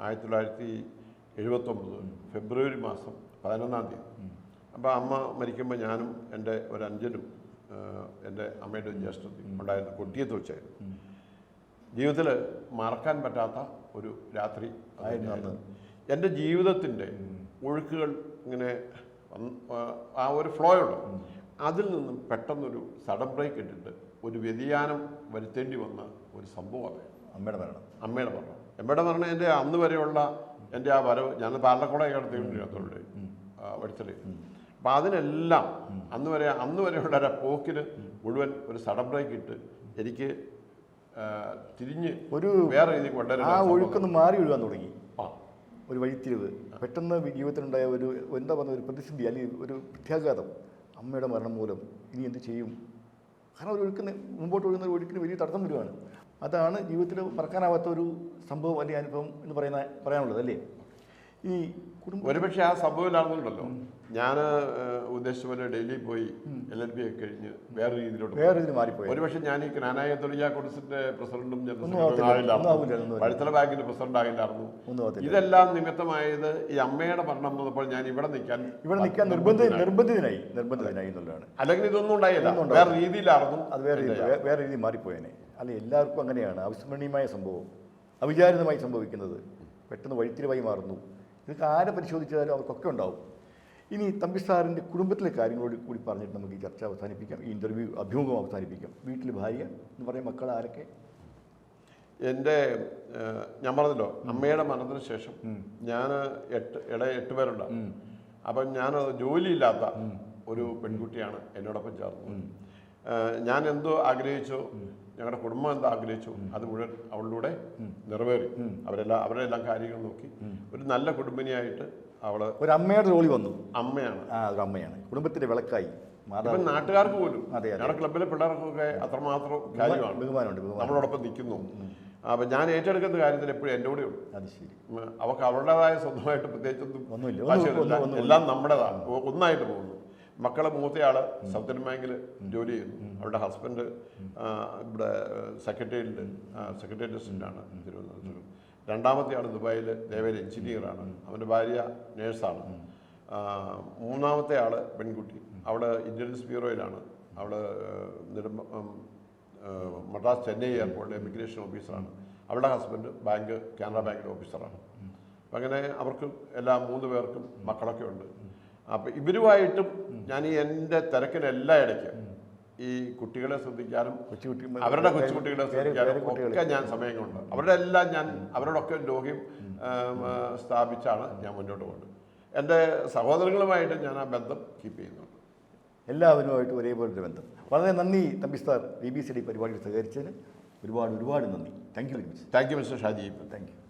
1979 ഫെബ്രുവരി മാസം 11-ാം തീയതി. അപ്പോൾ അമ്മ മരിക്കുമ്പോൾ ഞാനും എൻ്റെ ഒരു അഞ്ചനും എൻ്റെ അമ്മയുടെ ജ്യേഷ്ഠത്തിൽ ഉണ്ടായിരുന്നു, കൊട്ടിയത്ത് വെച്ചായിരുന്നു. ജീവിതത്തിൽ മറക്കാൻ പറ്റാത്ത ഒരു രാത്രി ആയിരുന്നു. എൻ്റെ ജീവിതത്തിൻ്റെ ഒഴുക്കുകൾ ഇങ്ങനെ ആ ഒരു ഫ്ലോ ഉണ്ട്, അതിൽ നിന്നും പെട്ടെന്നൊരു സഡൻ ബ്രേക്ക് ഇട്ടിട്ട് ഒരു വ്യതിയാനം വരുത്തേണ്ടി വന്ന ഒരു സംഭവമാണ് അമ്മയുടെ മരണം. എൻ്റെ അന്ന് വരെയുള്ള എൻ്റെ ആ വരവ്, ഞാൻ പാലക്കോടായി കിടത്തിക്കൊണ്ടിരിക്കത്തുള്ളൂ വടിച്ചല്. അപ്പം അതിനെല്ലാം അന്ന് വരെയുള്ള ഒരു പോക്കിന് മുഴുവൻ ഒരു സഡൻ ബ്രേക്ക് ഇട്ട് എനിക്ക് തിരിഞ്ഞ് ഒരു വേറെ രീതിയിൽ കൊണ്ടുവരാൻ ആ ഒഴുക്കൊന്ന് മാറി ഒഴുകാൻ തുടങ്ങി. ഒരു വഴിത്തിരിവ് പെട്ടെന്ന് ജീവിതത്തിലുണ്ടായ ഒരു എന്താ പറഞ്ഞ ഒരു പ്രതിസന്ധി അല്ലെങ്കിൽ ഒരു പ്രത്യാഘാതം, അമ്മയുടെ മരണം മൂലം ഇനി എന്ത് ചെയ്യും? കാരണം ഒരു ഒഴുക്കിന് മുമ്പോട്ട് ഒഴുകുന്ന ഒരു ഒഴുക്കിന് വലിയ തടസ്സം വരുവാണ്. അതാണ് ജീവിതത്തിൽ മറക്കാനാവാത്ത ഒരു സംഭവം, അല്ലെങ്കിൽ അനുഭവം എന്ന് പറയാനുള്ളത് അല്ലേ? ഈ കുടുംബം ഒരുപക്ഷെ ആ സംഭവമില്ലായിരുന്നുണ്ടല്ലോ, ഞാൻ ഉദ്ദേശിച്ച പോലെ ഡൽഹിയിൽ പോയി LLB ഒക്കെ കഴിഞ്ഞ് വേറെ രീതിയിലോട്ട് മാറിപ്പോയി. ഒരുപക്ഷെ ഞാൻ ഈ ജ്ഞാനായ തൊഴിലാ കോൺഗ്രസിന്റെ പ്രസിഡന്റും വഴിത്തല ബാങ്കിന്റെ പ്രസിഡന്റ് ആകില്ലായിരുന്നു. ഇതെല്ലാം നിമിത്തമായത് ഈ അമ്മയുടെ മരണം വന്നപ്പോൾ ഞാൻ ഇവിടെ നിൽക്കാൻ നിർബന്ധിതനായി എന്നുള്ളതാണ്. അല്ലെങ്കിൽ ഇതൊന്നും ഉണ്ടായില്ല, വേറെ രീതിയിലായിരുന്നു. അത് വേറെ രീതി മാറിപ്പോയേനെ. അല്ല, എല്ലാവർക്കും അങ്ങനെയാണ്. അവിസ്മരണീയമായ സംഭവം അവിചാരിതമായി സംഭവിക്കുന്നത് പെട്ടെന്ന് വഴിത്തിരിവായി മാറുന്നു. ഇതൊക്കെ ആരെ പരിശോധിച്ചാലും അവർക്കൊക്കെ ഉണ്ടാവും. ഇനി തമ്പി സാറിൻ്റെ കുടുംബത്തിലെ കാര്യങ്ങളോട് കൂടി പറഞ്ഞിട്ട് നമുക്ക് ഈ ചർച്ച അവസാനിപ്പിക്കാം, ഈ അഭിമുഖം അവസാനിപ്പിക്കാം. വീട്ടിൽ ഭാര്യ എന്ന് പറയുന്ന മക്കൾ ആരൊക്കെ? ഞാൻ പറഞ്ഞല്ലോ, അമ്മയുടെ മരണത്തിന് ശേഷം ഞാൻ 8 പേരുണ്ട്. അപ്പം ഞാൻ ജോലിയില്ലാത്ത ഒരു പെൺകുട്ടിയാണ് എന്നോടൊപ്പം ചേർന്നത്. ഞാൻ എന്തോ ആഗ്രഹിച്ചോ, ഞങ്ങളുടെ കുടുംബം എന്താ ആഗ്രഹിച്ചു, അത് മുഴുവൻ അവളിലൂടെ നിറവേറി. അവരുടെ എല്ലാം കാര്യങ്ങൾ നോക്കി ഒരു നല്ല കുടുംബിനിയായിട്ട് അവള് ഒരു അമ്മയുടെ റോളി വന്നു. അമ്മയാണ് കുടുംബത്തിന്റെ വിളക്കായി. ഇപ്പം നാട്ടുകാർക്ക് പോലും, ഞങ്ങളുടെ ക്ലബിലെ പിള്ളേർക്കൊക്കെ അത്രമാത്രം കാര്യമാണ്, നമ്മളോടൊപ്പം നിൽക്കുന്നു. അപ്പം ഞാൻ ഏറ്റെടുക്കുന്ന കാര്യത്തിൽ എപ്പോഴും എൻ്റെ കൂടെ ഉണ്ട്. അവർക്ക് അവരുടേതായ സ്വന്തമായിട്ട് പ്രത്യേകിച്ചൊന്നും എല്ലാം നമ്മുടേതാണ്, ഒന്നായിട്ട് പോകുന്നു. മക്കളെ മൂത്തയാൾ സൗത്ത് ഇന്ത്യൻ ബാങ്കിൽ ജോലി ചെയ്യുന്നു. അവരുടെ ഹസ്ബൻഡ് ഇവിടെ സെക്രട്ടേറിയറ്റ് അസിസ്റ്റൻ്റാണ് തിരുവനന്തപുരത്ത്. രണ്ടാമത്തെ ആൾ ദുബായിൽ ദേവയിൽ എഞ്ചിനീയറാണ്. അവൻ്റെ ഭാര്യ നേഴ്സാണ്. മൂന്നാമത്തെ ആൾ പെൺകുട്ടി, അവിടെ ഇന്റലിജൻസ് ബ്യൂറോയിലാണ്. അവിടെ മദ്രാസ് ചെന്നൈ എയർപോർട്ടിലെ ഇമിഗ്രേഷൻ ഓഫീസറാണ്. അവളുടെ ഹസ്ബൻഡ് കാനറ ബാങ്കിൻ്റെ ഓഫീസറാണ്. അപ്പം അങ്ങനെ അവർക്ക് എല്ലാ 3 പേർക്കും മക്കളൊക്കെ ഉണ്ട്. അപ്പം ഇവരുമായിട്ടും ഞാൻ എൻ്റെ തിരക്കിനെല്ലാം ഇടയ്ക്ക് ഈ കുട്ടികളെ ശ്രദ്ധിക്കാനും അവരുടെ കൊച്ചുകുട്ടികളെ ശ്രദ്ധിക്കാനും ഒക്കെ ഞാൻ സമയങ്ങളുണ്ട്. അവരോടൊക്കെ ലോഹ്യം സ്ഥാപിച്ചാണ് ഞാൻ മുന്നോട്ട് പോകുന്നത്. എൻ്റെ സഹോദരങ്ങളുമായിട്ട് ഞാൻ ആ ബന്ധം കീപ്പ് ചെയ്യുന്നുണ്ട്. എല്ലാവരുമായിട്ട് ഒരേപോലൊരു ബന്ധം. വളരെ നന്ദി തമ്പിസ്താർ BBC പരിപാടിയിൽ സഹകരിച്ചതിന് ഒരുപാട് നന്ദി. Thank you very much. Thank you mister Shaji. Thank you.